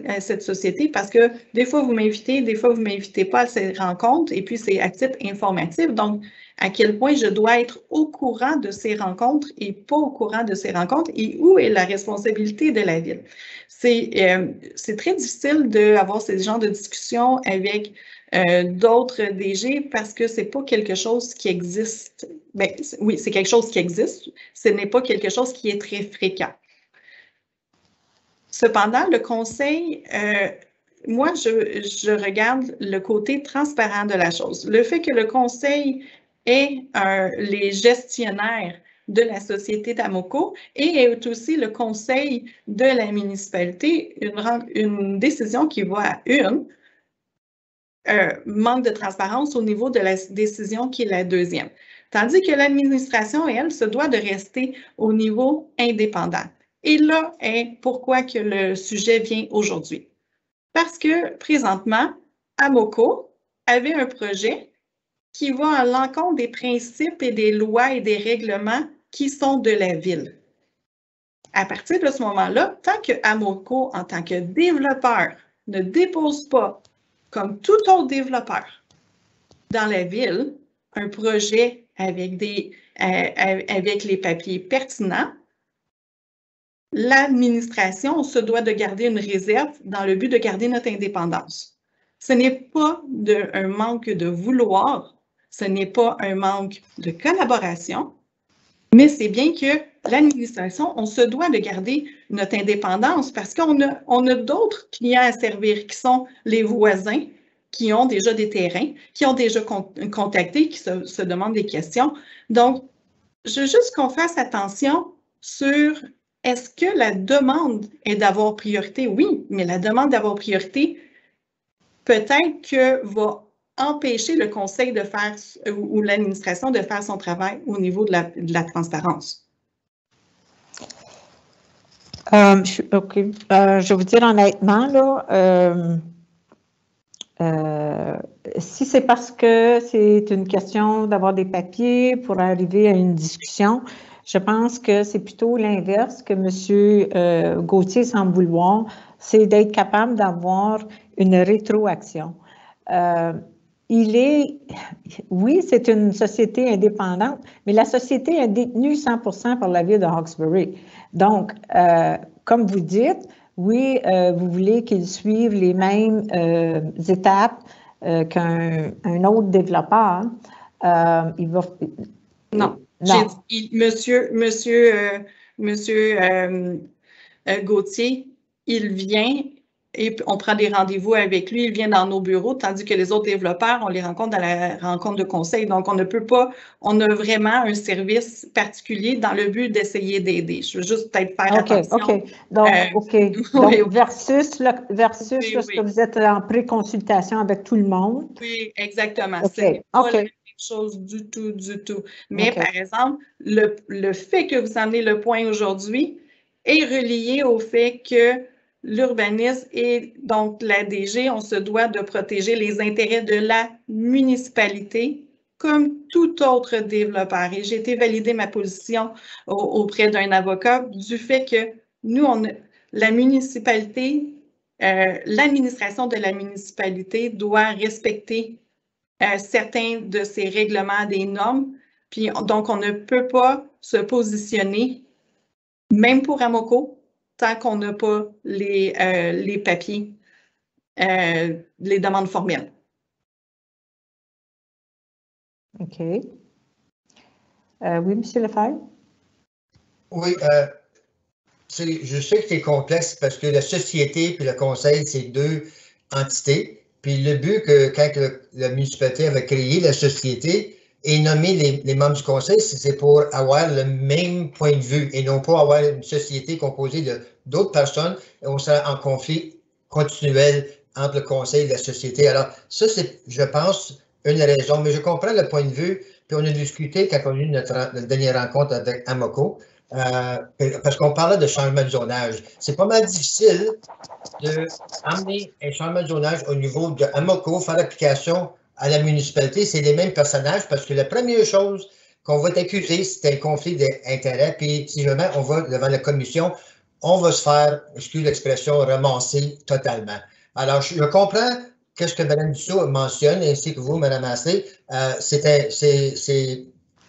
à cette société parce que des fois, vous m'invitez, des fois, vous ne m'invitez pas à ces rencontres et puis c'est à titre informatif. Donc, à quel point je dois être au courant de ces rencontres et pas au courant de ces rencontres et où est la responsabilité de la ville. C'est très difficile d'avoir ce genre de discussion avec d'autres DG parce que ce n'est pas quelque chose qui existe. Bien, oui, c'est quelque chose qui existe, ce n'est pas quelque chose qui est très fréquent. Cependant, le conseil, moi, je regarde le côté transparent de la chose. Le fait que le conseil est les gestionnaires de la société d'Amoco et est aussi le conseil de la municipalité, une décision qui va à manque de transparence au niveau de la décision qui est la deuxième. Tandis que l'administration, elle, se doit de rester au niveau indépendant. Et là est pourquoi que le sujet vient aujourd'hui. Parce que présentement, Amoco avait un projet qui va à l'encontre des principes et des lois et des règlements qui sont de la ville. À partir de ce moment-là, tant que Amoco, en tant que développeur, ne dépose pas, comme tout autre développeur dans la ville, un projet avec les papiers pertinents, l'administration se doit de garder une réserve dans le but de garder notre indépendance. Ce n'est pas un manque de vouloir, ce n'est pas un manque de collaboration, mais c'est bien que l'administration, on se doit de garder notre indépendance parce qu'on a d'autres clients à servir qui sont les voisins, qui ont déjà des terrains, qui ont déjà contacté, qui se demandent des questions. Donc, je veux juste qu'on fasse attention sur est-ce que la demande est d'avoir priorité? Oui, mais la demande d'avoir priorité peut-être que va empêcher le conseil de faire ou l'administration de faire son travail au niveau de la transparence? OK. Je vais vous dire honnêtement, là, si c'est parce que c'est une question d'avoir des papiers pour arriver à une discussion, je pense que c'est plutôt l'inverse que M. Gauthier semble vouloir, c'est d'être capable d'avoir une rétroaction. Oui, c'est une société indépendante, mais la société est détenue 100% par la ville de Hawkesbury. Donc, comme vous dites, oui, vous voulez qu'ils suivent les mêmes étapes qu'un autre développeur. Il va... Non. Monsieur Gauthier, il vient et on prend des rendez-vous avec lui, il vient dans nos bureaux, tandis que les autres développeurs, on les rencontre dans la rencontre de conseil. Donc, on ne peut pas, on a vraiment un service particulier dans le but d'essayer d'aider. Je veux juste peut-être faire attention. OK. Donc, Donc, versus lorsque vous êtes en pré-consultation avec tout le monde. Oui, exactement. OK. C'est pas la même chose du tout. Mais par exemple, le fait que vous emmenez le point aujourd'hui est relié au fait que l'urbanisme et donc la DG, on se doit de protéger les intérêts de la municipalité comme tout autre développeur. Et j'ai été valider ma position auprès d'un avocat du fait que nous, la municipalité, l'administration de la municipalité doit respecter certains de ces règlements, des normes. Puis donc, on ne peut pas se positionner, même pour Amoco, tant qu'on n'a pas les papiers, les demandes formelles. OK. Oui, M. Lefebvre? Oui, je sais que c'est complexe parce que la société et le conseil, c'est deux entités. Puis le but que quand la municipalité avait créé la société et nommé les membres du conseil, c'est pour avoir le même point de vue et non pas avoir une société composée d'autres personnes et on sera en conflit continuel entre le conseil et la société. Alors, ça, c'est, je pense, une raison, mais je comprends le point de vue, puis on a discuté quand on a eu notre dernière rencontre avec Amoco, parce qu'on parlait de changement de zonage. C'est pas mal difficile d'amener un changement de zonage au niveau de Amoco, faire application à la municipalité. C'est les mêmes personnages parce que la première chose qu'on va t'accuser, c'est un conflit d'intérêts. Puis si jamais on va devant la commission, on va se faire, excuse l'expression, ramasser totalement. Alors, je comprends ce que Mme Dussault mentionne, ainsi que vous, Mme Asseley.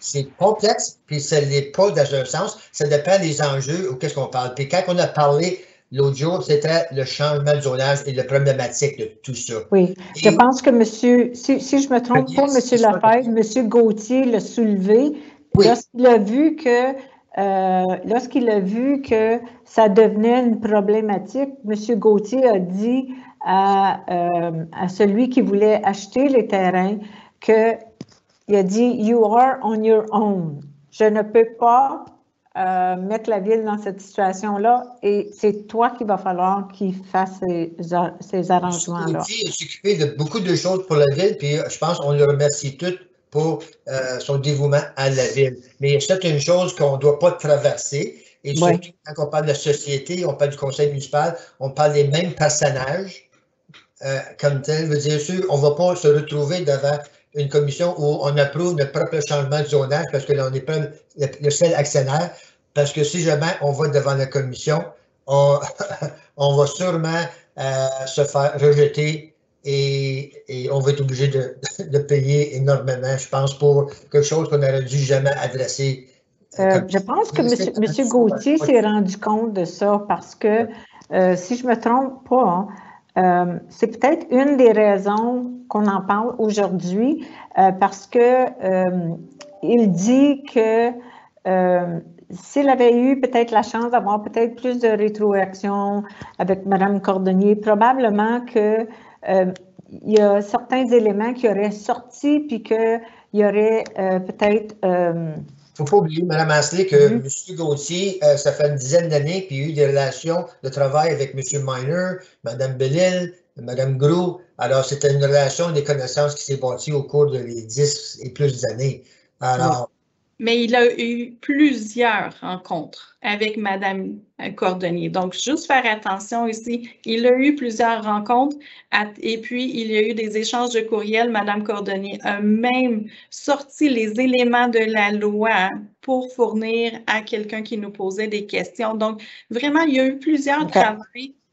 C'est complexe, puis ça ne l'est pas dans un sens. Ça dépend des enjeux ou qu'est-ce qu'on parle. Puis quand on a parlé l'autre jour, c'était le changement de zonage et la problématique de tout ça. Oui, je pense que si je ne me trompe pas, M. Lefebvre, M. Gauthier l'a soulevé lorsqu'il a vu que ça devenait une problématique. M. Gauthier a dit à celui qui voulait acheter les terrains il a dit « You are on your own ». Je ne peux pas mettre la ville dans cette situation-là et c'est toi qui va falloir qu'il fasse ces arrangements-là. Il est occupé de beaucoup de choses pour la ville, puis je pense qu'on le remercie tous pour son dévouement à la ville. Mais c'est une chose qu'on ne doit pas traverser. Et surtout, quand on parle de la société, on parle du conseil municipal, on parle des mêmes personnages comme tel. Veut dire sûr, on ne va pas se retrouver devant une commission où on approuve notre propre changement de zonage parce que là, on n'est pas le seul actionnaire. Parce que si jamais on va devant la commission, on va sûrement se faire rejeter et on va être obligé de payer énormément, je pense, pour quelque chose qu'on n'aurait dû jamais adresser. Je pense que M. Gauthier s'est rendu compte de ça parce que, si je ne me trompe pas, c'est peut-être une des raisons qu'on en parle aujourd'hui parce que il dit que s'il avait eu peut-être la chance d'avoir peut-être plus de rétroaction avec Mme Cordonnier, probablement que il y a certains éléments qui auraient sorti puis qu'il y aurait peut-être... Il ne faut pas oublier, Mme Asseley, que M. Gauthier, ça fait une dizaine d'années, puis il y a eu des relations de travail avec M. Miner, Mme Bellil, Mme Groux. Alors, c'était une relation, des connaissances qui s'est bâtie au cours de les 10 et plus d'années. Alors, mais il a eu plusieurs rencontres avec Mme Cordonnier. Donc, juste faire attention ici, il a eu plusieurs rencontres et puis il y a eu des échanges de courriels. Mme Cordonnier a même sorti les éléments de la loi pour fournir à quelqu'un qui nous posait des questions. Donc, vraiment, il y a eu plusieurs travaux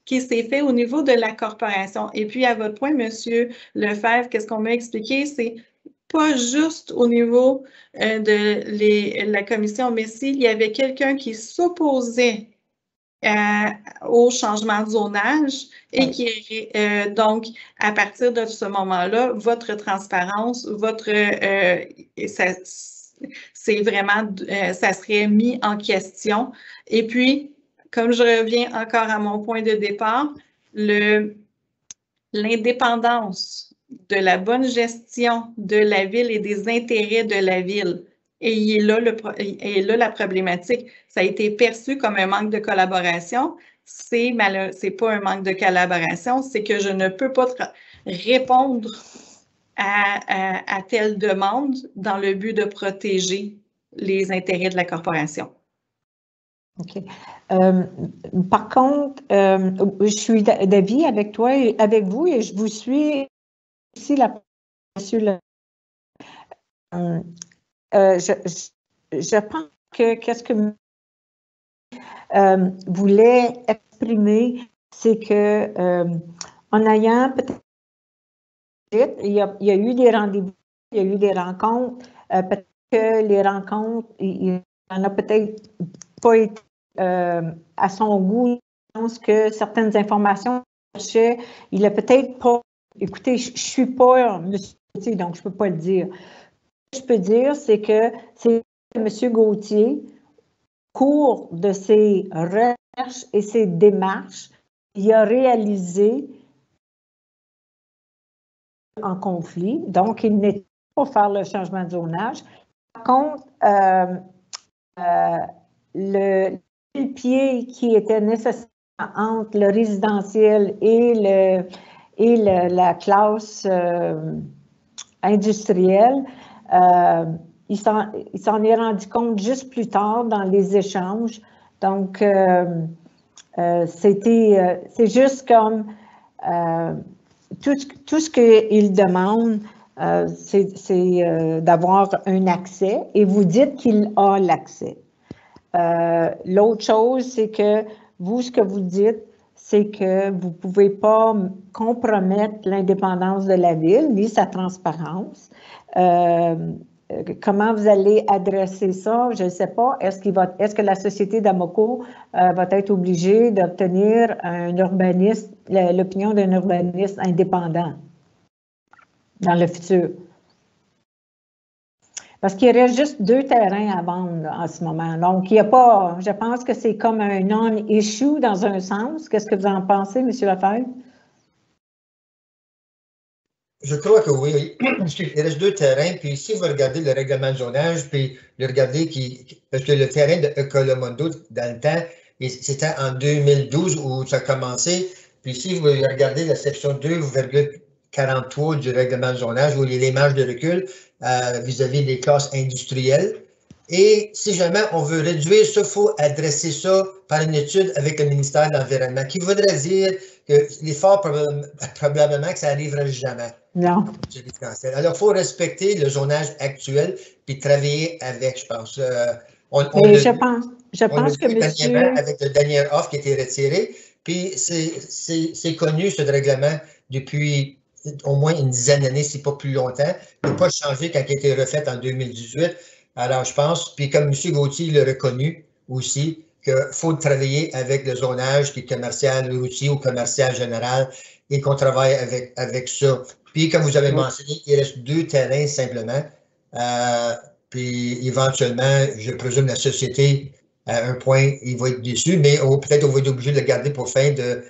qui s'est fait au niveau de la corporation. Et puis, à votre point, M. Lefebvre, qu'est-ce qu'on m'a expliqué, c'est pas juste au niveau de la commission, mais s'il y avait quelqu'un qui s'opposait au changement de zonage et qui, donc, à partir de ce moment-là, votre transparence, c'est vraiment, ça serait mis en question. Et puis, comme je reviens encore à mon point de départ, l'indépendance de la bonne gestion de la ville et des intérêts de la ville. Et il est là la problématique. Ça a été perçu comme un manque de collaboration. C'est pas un manque de collaboration, c'est que je ne peux pas répondre à telle demande dans le but de protéger les intérêts de la corporation. OK. Par contre, je suis d'avis avec toi et avec vous et je vous suis ici, monsieur je pense que qu'est-ce que voulait exprimer, c'est que en ayant peut-être, il y a eu des rendez-vous, il y a eu des rencontres, peut-être que les rencontres, il en a peut-être pas été à son goût. Je pense que certaines informations qu'il cherchait, il a peut-être pas. Écoutez, je ne suis pas monsieur Gauthier, donc je ne peux pas le dire. Ce que je peux dire, c'est que c'est M. Gauthier, au cours de ses recherches et ses démarches, il a réalisé en conflit, donc il n'était pas pour faire le changement de zonage. Par contre, le pied qui était nécessaire entre le résidentiel et la classe industrielle, il s'en est rendu compte juste plus tard dans les échanges. Donc, c'est juste comme tout ce qu'il demande, c'est d'avoir un accès et vous dites qu'il a l'accès. L'autre chose, c'est que vous, ce que vous dites, c'est que vous ne pouvez pas compromettre l'indépendance de la ville ni sa transparence. Comment vous allez adresser ça? Je ne sais pas. Est-ce que la Société d'Amoco va être obligée d'obtenir l'opinion d'un urbaniste indépendant dans le futur? Parce qu'il reste juste 2 terrains à vendre là, en ce moment. Donc, il n'y a pas, je pense que c'est comme un non-issue dans un sens. Qu'est-ce que vous en pensez, M. Lefebvre? Je crois que oui. Il reste 2 terrains. Puis, si vous regardez le règlement de zonage, puis le regardez parce que le terrain de Colomondo, dans le temps, c'était en 2012 où ça a commencé. Puis, si vous regardez la section 2,43 du règlement de zonage, où il y a les marges de recul, vis-à-vis des classes industrielles. Et si jamais on veut réduire ça, il faut adresser ça par une étude avec le ministère de l'Environnement, qui voudrait dire que l'effort, probablement que ça n'arriverait jamais. Non. Alors, il faut respecter le zonage actuel puis travailler avec, je pense. Je pense que monsieur... Avec le dernier offre qui a été retiré, puis c'est connu, ce règlement, depuis au moins une dizaine d'années, si pas plus longtemps. Il n'a pas changé quand il a été refait en 2018. Alors, je pense, puis comme M. Gauthier l'a reconnu aussi, qu'il faut travailler avec le zonage qui est commercial routier ou commercial général et qu'on travaille avec ça. Puis, comme vous avez mentionné, il reste 2 terrains simplement. Puis, éventuellement, je présume la société, à un point, il va être déçu, mais peut-être on va être obligé de le garder pour fin de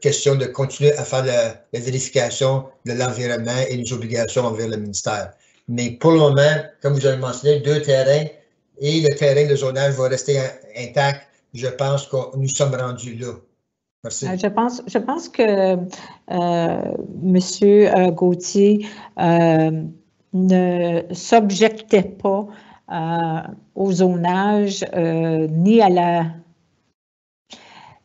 question de continuer à faire la vérification de l'environnement et les obligations envers le ministère. Mais pour le moment, comme vous avez mentionné, 2 terrains et le terrain de zonage va rester intact. Je pense que nous sommes rendus là. Merci. Je pense que M. Gauthier ne s'objectait pas au zonage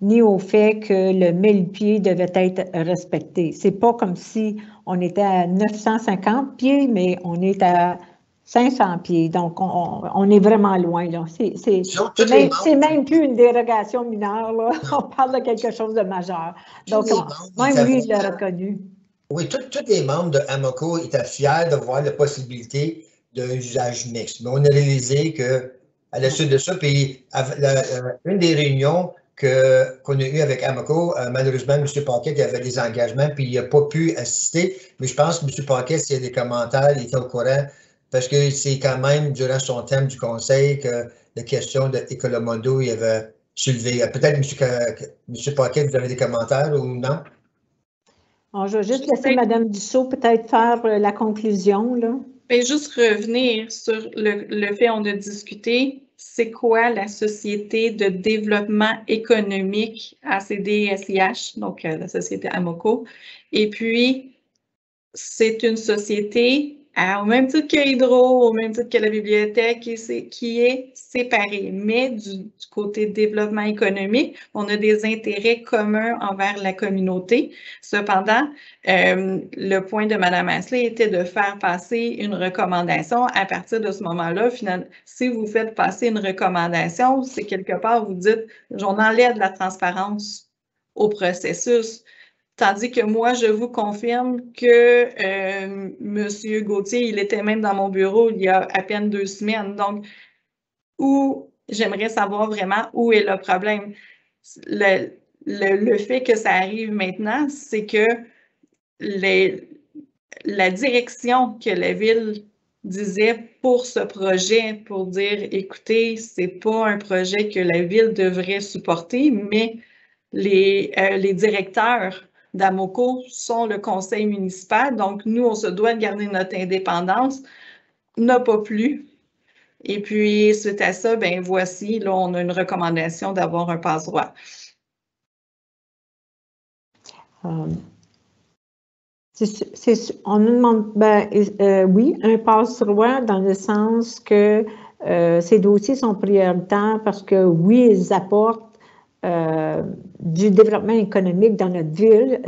ni au fait que le 1000 pieds devait être respecté. C'est pas comme si on était à 950 pieds, mais on est à 500 pieds. Donc, on est vraiment loin, là. C'est même plus une dérogation mineure, là. On parle de quelque chose de majeur. Donc, même lui, il l'a reconnu. Oui, tous les membres de Amoco étaient fiers de voir la possibilité d'un usage mixte. Mais on a réalisé qu'à la suite de ça, puis une des réunions qu'on a eues avec Amoco, malheureusement, M. Paquet avait des engagements, puis il n'a pas pu assister. Mais je pense que M. Paquet, s'il y a des commentaires, il était au courant, parce que c'est quand même durant son thème du conseil que la question de Ecolomondo, il avait soulevé. Peut-être, M. Paquet, vous avez des commentaires ou non? Alors, je vais juste laisser Mme Dussault peut-être faire la conclusion, là. Bien, juste revenir sur le fait, on a discuté, c'est quoi la Société de développement économique ACD-SIH, donc la société Amoco. Et puis, c'est une société au même titre que Hydro, au même titre que la bibliothèque, qui est séparée. Mais du côté développement économique, on a des intérêts communs envers la communauté. Cependant, le point de Mme Ansley était de faire passer une recommandation. À partir de ce moment-là, finalement, si vous faites passer une recommandation, c'est quelque part, vous dites, on enlève de la transparence au processus. Tandis que moi, je vous confirme que M. Gauthier, il était même dans mon bureau il y a à peine 2 semaines. Donc, j'aimerais savoir vraiment où est le problème. Le fait que ça arrive maintenant, c'est que la direction que la Ville disait pour ce projet, pour dire, écoutez, c'est pas un projet que la Ville devrait supporter, mais les directeurs d'Amoco sont le conseil municipal, donc nous, on se doit de garder notre indépendance, n'a pas plu. Et puis, suite à ça, ben voici, là, on a une recommandation d'avoir un passe-droit. On nous demande, oui, un passe-droit dans le sens que ces dossiers sont prioritaires parce que, oui, ils apportent du développement économique dans notre ville.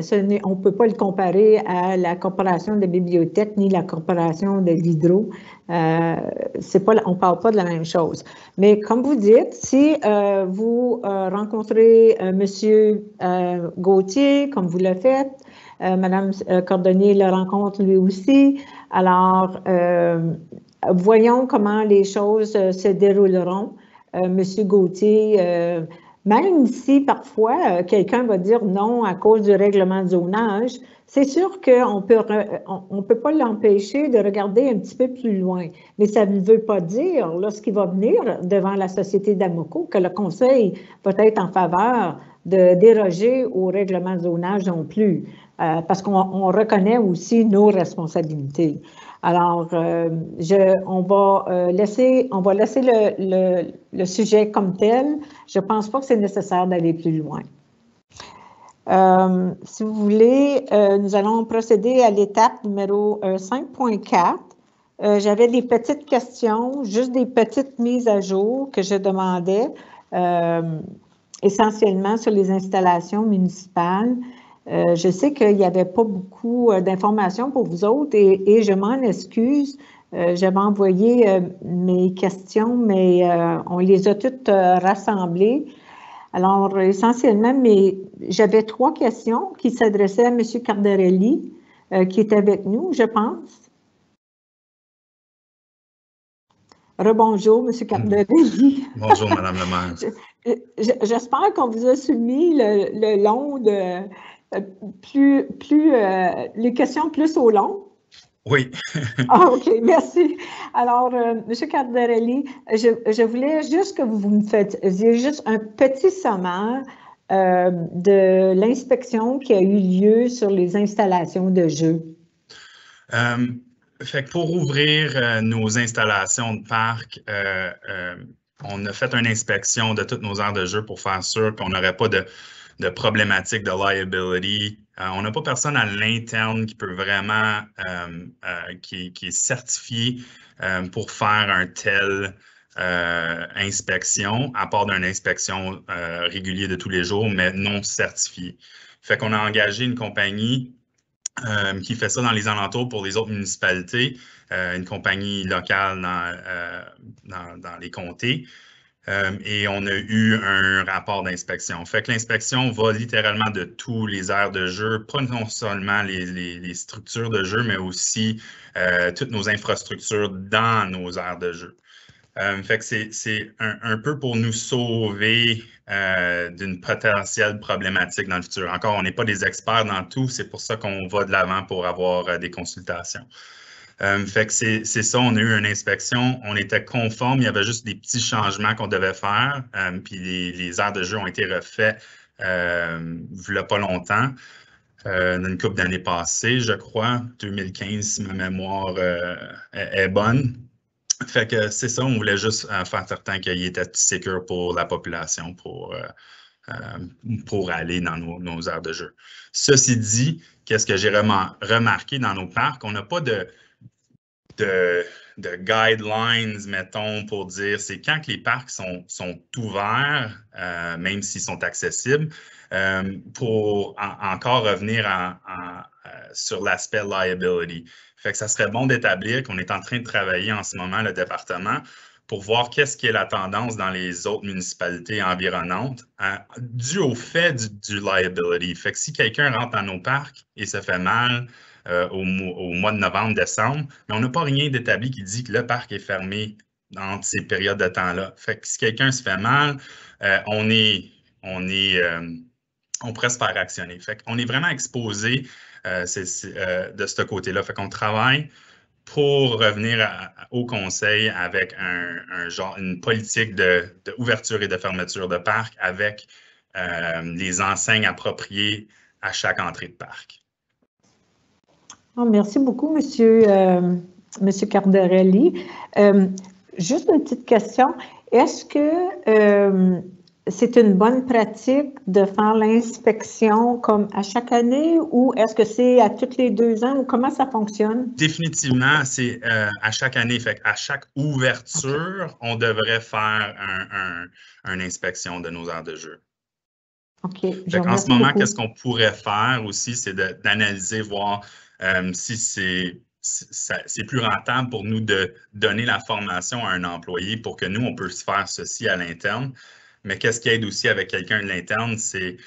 On ne peut pas le comparer à la corporation de bibliothèques ni la corporation de l'hydro. On ne parle pas de la même chose. Mais comme vous dites, si vous rencontrez M. Gauthier, comme vous le faites, Mme Cordonnier le rencontre lui aussi, alors voyons comment les choses se dérouleront. M. Gauthier, même si parfois quelqu'un va dire non à cause du règlement de zonage, c'est sûr qu'on peut pas l'empêcher de regarder un petit peu plus loin. Mais ça ne veut pas dire, lorsqu'il va venir devant la Société d'Amoco, que le Conseil va être en faveur de déroger au règlement de zonage non plus, parce qu'on reconnaît aussi nos responsabilités. Alors, on va laisser le sujet comme tel. Je ne pense pas que c'est nécessaire d'aller plus loin. Si vous voulez, nous allons procéder à l'étape numéro 5.4. J'avais des petites questions, juste des petites mises à jour que je demandais, essentiellement sur les installations municipales. Je sais qu'il n'y avait pas beaucoup d'informations pour vous autres et je m'en excuse. J'avais envoyé mes questions, mais on les a toutes rassemblées. Alors, essentiellement, j'avais 3 questions qui s'adressaient à M. Cardarelli, qui est avec nous, je pense. Rebonjour, M. Cardarelli. Bonjour, Mme le maire. J'espère qu'on vous a soumis le long de les questions plus au long. Oui. Ah, OK, merci. Alors, M. Cardarelli, je voulais juste que vous me fassiez juste un petit sommaire de l'inspection qui a eu lieu sur les installations de jeux. Fait que pour ouvrir nos installations de parc, on a fait une inspection de toutes nos aires de jeu pour faire sûr qu'on n'aurait pas de problématiques de liability. On n'a pas personne à l'interne qui peut vraiment, qui est certifié pour faire un tel inspection, à part d'une inspection régulière de tous les jours, mais non certifiée. Fait qu'on a engagé une compagnie qui fait ça dans les alentours pour les autres municipalités, une compagnie locale dans les comtés. Et on a eu un rapport d'inspection. Fait que l'inspection va littéralement de tous les aires de jeu, pas non seulement les structures de jeu, mais aussi toutes nos infrastructures dans nos aires de jeu. Fait que c'est un peu pour nous sauver d'une potentielle problématique dans le futur. Encore, on n'est pas des experts dans tout, c'est pour ça qu'on va de l'avant pour avoir des consultations. Fait que c'est ça, on a eu une inspection, on était conforme, il y avait juste des petits changements qu'on devait faire, puis les aires de jeu ont été refaits il n'y a pas longtemps, dans une couple d'années passées, je crois, 2015, si ma mémoire est bonne. Fait que c'est ça, on voulait juste faire certain qu'il était sécure pour la population, pour aller dans nos aires de jeu. Ceci dit, qu'est-ce que j'ai remarqué dans nos parcs? On n'a pas de guidelines, mettons, pour dire c'est quand que les parcs sont ouverts, même s'ils sont accessibles, pour encore revenir sur l'aspect liability. Fait que ça serait bon d'établir qu'on est en train de travailler en ce moment, le département, pour voir qu'est-ce qui est la tendance dans les autres municipalités environnantes, dû au fait du liability. Fait que si quelqu'un rentre dans nos parcs et se fait mal au mois de novembre, décembre, mais on n'a pas rien d'établi qui dit que le parc est fermé dans ces périodes de temps-là. Fait que si quelqu'un se fait mal, on pourrait se faire actionner. Fait qu'on est vraiment exposé de ce côté-là. Fait qu'on travaille pour revenir au conseil avec une politique d'ouverture et de fermeture de parc avec les enseignes appropriées à chaque entrée de parc. Oh, merci beaucoup, Monsieur Cardarelli. Juste une petite question. Est-ce que c'est une bonne pratique de faire l'inspection comme à chaque année ou est-ce que c'est à tous les 2 ans ou comment ça fonctionne? Définitivement, c'est à chaque année. Fait à chaque ouverture, on devrait faire une inspection de nos aires de jeu. OK. En ce moment, qu'est-ce qu'on pourrait faire aussi, c'est d'analyser, voir si c'est plus rentable pour nous de donner la formation à un employé pour que nous, on puisse faire ceci à l'interne. Mais qu'est-ce qui aide aussi avec quelqu'un de l'interne, c'est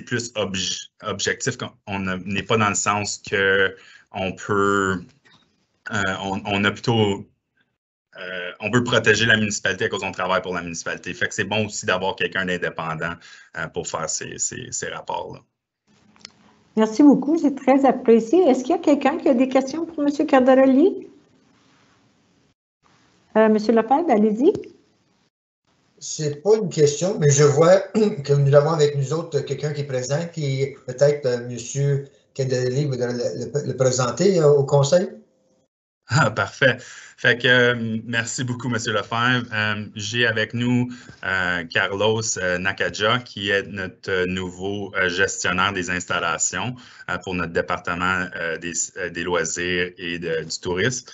plus objectif. On n'est pas dans le sens qu'on peut, on a plutôt, on veut protéger la municipalité à cause qu'on travaille pour la municipalité. Fait que c'est bon aussi d'avoir quelqu'un d'indépendant pour faire ces rapports-là. Merci beaucoup, c'est très apprécié. Est-ce qu'il y a quelqu'un qui a des questions pour M. Cardarelli? M. Lefebvre, allez-y. C'est pas une question, mais je vois que nous avons avec nous autres quelqu'un qui est présent, qui peut-être M. Cardarelli voudrait le présenter au conseil. Ah, parfait. Fait que merci beaucoup, M. Lefebvre. J'ai avec nous Carlos Nakaja, qui est notre nouveau gestionnaire des installations pour notre département des loisirs et du tourisme.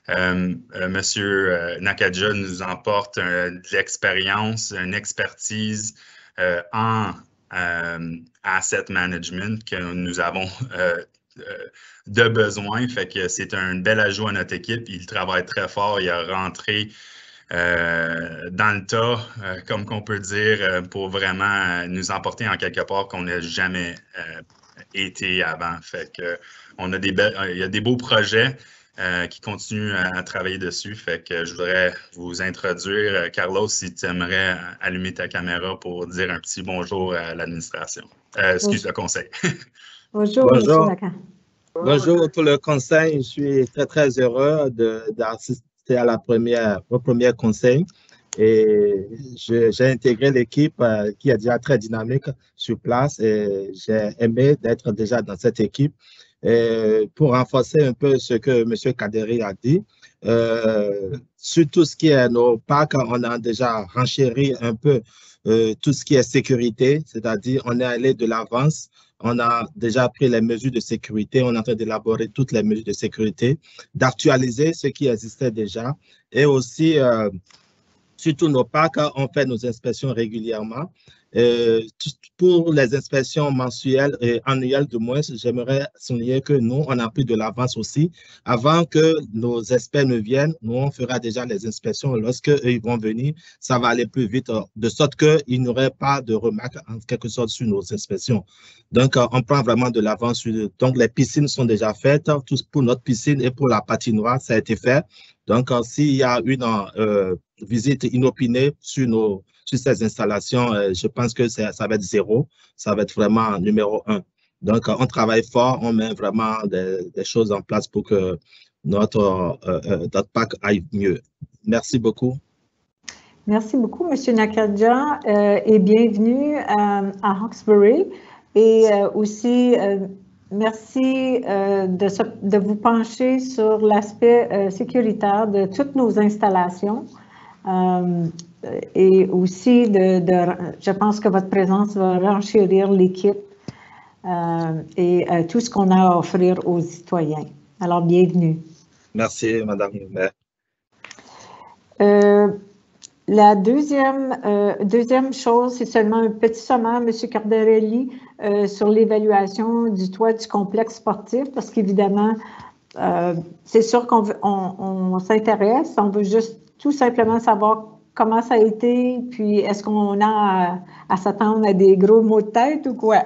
Monsieur Nakaja nous emporte de l'expérience, une expertise en asset management que nous avons de besoin. Fait que c'est un bel ajout à notre équipe. Il travaille très fort. Il a rentré dans le tas, comme qu'on peut dire, pour vraiment nous emporter en quelque part qu'on n'a jamais été avant. Fait que il y a des beaux projets qui continuent à travailler dessus. Fait que je voudrais vous introduire, Carlos, si tu aimerais allumer ta caméra pour dire un petit bonjour à l'administration. Excuse le conseil. Bonjour. Bonjour. Bonjour tout le conseil. Je suis très, très heureux d'assister à au premier conseil. Et j'ai intégré l'équipe qui est déjà très dynamique sur place et j'ai aimé d'être déjà dans cette équipe. Et pour renforcer un peu ce que M. Kaderi a dit, sur tout ce qui est nos parcs, on a déjà renchéri un peu tout ce qui est sécurité, c'est-à-dire on est allé de l'avance, on a déjà pris les mesures de sécurité, on est en train d'élaborer toutes les mesures de sécurité, d'actualiser ce qui existait déjà et aussi sur tous nos parcs, on fait nos inspections régulièrement. Pour les inspections mensuelles et annuelles de moins, j'aimerais souligner que nous, on a pris de l'avance aussi. Avant que nos experts ne viennent, nous, on fera déjà les inspections. Lorsque eux, ils vont venir, ça va aller plus vite, de sorte qu'il n'y aurait pas de remarques en quelque sorte sur nos inspections. Donc, on prend vraiment de l'avance. Donc, les piscines sont déjà faites. Tout pour notre piscine et pour la patinoire, ça a été fait. Donc, s'il y a une visite inopinée sur ces installations, je pense que ça va être 0. Ça va être vraiment numéro 1. Donc, on travaille fort, on met vraiment des choses en place pour que notre parc aille mieux. Merci beaucoup. Merci beaucoup, M. Nakadja, et bienvenue à Hawkesbury. Et aussi, merci de vous pencher sur l'aspect sécuritaire de toutes nos installations. Et aussi, je pense que votre présence va renchérir l'équipe et tout ce qu'on a à offrir aux citoyens. Alors, bienvenue. Merci, Madame le maire. La deuxième chose, c'est seulement un petit sommaire, M. Cardarelli, sur l'évaluation du toit du complexe sportif, parce qu'évidemment, c'est sûr qu'on s'intéresse, on veut juste tout simplement savoir comment ça a été, puis est-ce qu'on a à s'attendre à des gros maux de tête ou quoi?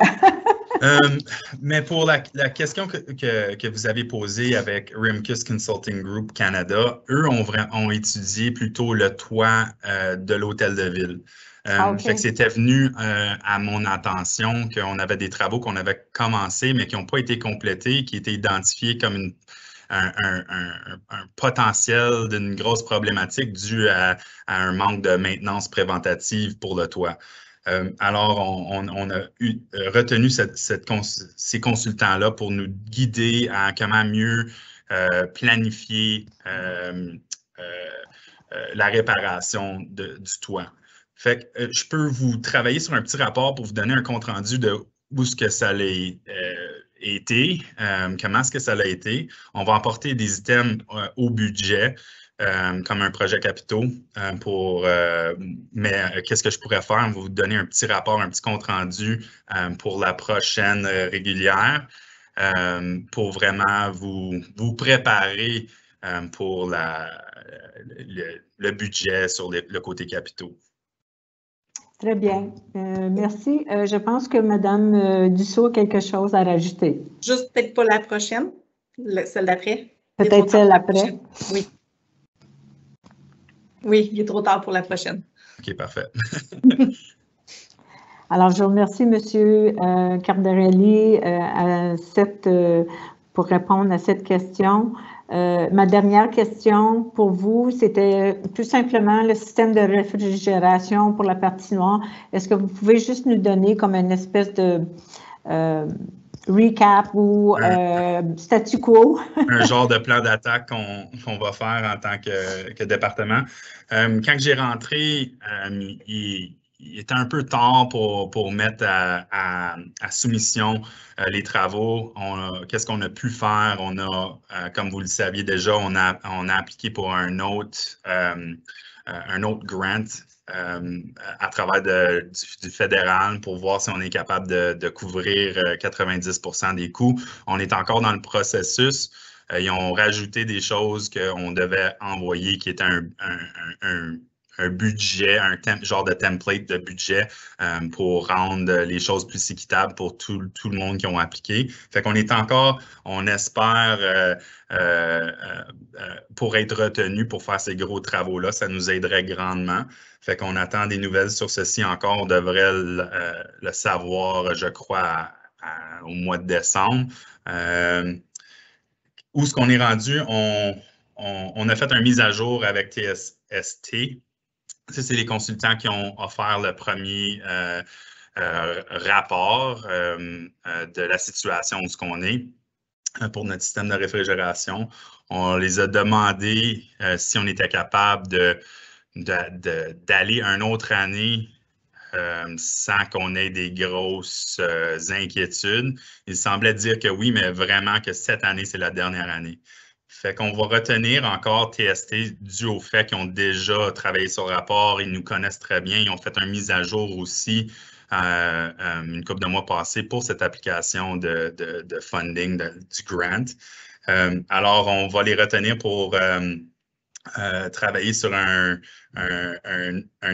Mais pour la question que vous avez posée avec Rimkus Consulting Group Canada, eux ont étudié plutôt le toit de l'hôtel de ville. Okay. Fait que c'était venu à mon attention qu'on avait des travaux qu'on avait commencés, mais qui n'ont pas été complétés, qui étaient identifiés comme un potentiel d'une grosse problématique due à un manque de maintenance préventive pour le toit. Alors, on a retenu ces consultants-là pour nous guider à comment mieux planifier la réparation du toit. Fait que je peux vous travailler sur un petit rapport pour vous donner un compte-rendu de où est-ce que ça a été, comment est-ce que ça a été. On va apporter des items au budget. Comme un projet capitaux mais qu'est-ce que je pourrais faire? Vous donner un petit rapport, un petit compte-rendu pour la prochaine régulière pour vraiment vous préparer pour le budget sur le côté capitaux. Très bien. Merci. Je pense que Mme Dussault a quelque chose à rajouter. Juste peut-être pas la prochaine, celle d'après. Peut-être celle d'après. Oui. Oui, il est trop tard pour la prochaine. OK, parfait. Alors, je remercie M. Cardarelli pour répondre à cette question. Ma dernière question pour vous, c'était tout simplement le système de réfrigération pour la patinoire. Est-ce que vous pouvez juste nous donner comme une espèce de recap ou statu quo? Un genre de plan d'attaque qu'on va faire en tant que département. Quand j'ai rentré, il était un peu tard pour mettre à soumission les travaux. Qu'est-ce qu'on a pu faire? On a, comme vous le saviez déjà, on a appliqué pour un autre grant à travers du fédéral pour voir si on est capable de couvrir 90% des coûts. On est encore dans le processus. Ils ont rajouté des choses qu'on devait envoyer qui étaient un budget, genre de template de budget pour rendre les choses plus équitables pour tout le monde qui ont appliqué. Fait qu'on est encore, on espère, pour être retenu pour faire ces gros travaux-là, ça nous aiderait grandement. Fait qu'on attend des nouvelles sur ceci encore. On devrait le savoir, je crois, au mois de décembre. Où est-ce qu'on est rendu? On a fait une mise à jour avec TSST. Ça, c'est les consultants qui ont offert le premier rapport de la situation où on est. pour notre système de réfrigération. On les a demandé si on était capable d'aller une autre année sans qu'on ait des grosses inquiétudes. Il semblait dire que oui, mais vraiment que cette année, c'est la dernière année. Fait qu'on va retenir encore TST dû au fait qu'ils ont déjà travaillé sur le rapport, ils nous connaissent très bien, ils ont fait une mise à jour aussi une couple de mois passés pour cette application de funding du grant. Alors, on va les retenir pour travailler sur un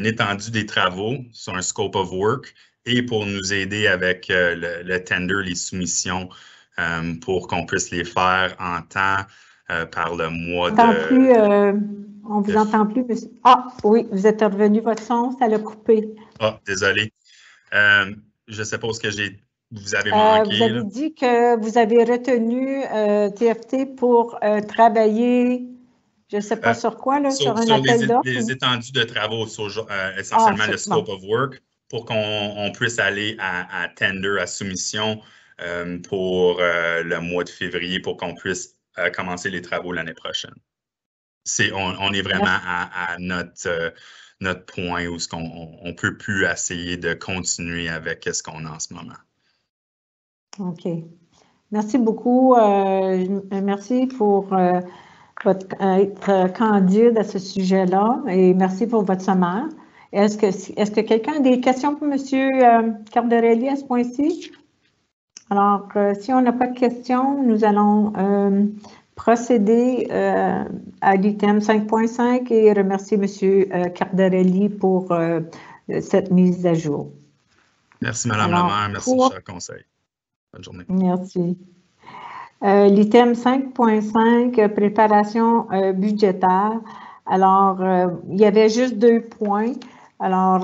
étendu des travaux, sur un scope of work, et pour nous aider avec le tender, les soumissions, pour qu'on puisse les faire en temps par le mois on vous entend plus, monsieur. Ah, oui, vous êtes revenu, votre son, ça l'a coupé. Ah, désolé. Je suppose que vous avez manqué. Vous avez dit que vous avez retenu TFT pour travailler, je ne sais pas sur quoi, là, sur un appel d'offres. Les étendues de travaux, essentiellement le scope of work, pour qu'on puisse aller à tender, à soumission pour le mois de février, pour qu'on puisse commencer les travaux l'année prochaine. On est vraiment à notre point où on ne peut plus essayer de continuer avec ce qu'on a en ce moment. OK. Merci beaucoup. Merci pour être candide à ce sujet-là et merci pour votre sommaire. Est-ce que quelqu'un a des questions pour M. Cardarelli à ce point-ci? Alors, si on n'a pas de questions, nous allons procéder à l'item 5.5 et remercier M. Cardarelli pour cette mise à jour. Merci, Mme la maire. Merci, cher conseil. Bonne journée. Merci. L'item 5.5, préparation budgétaire. Alors, il y avait juste 2 points. Alors,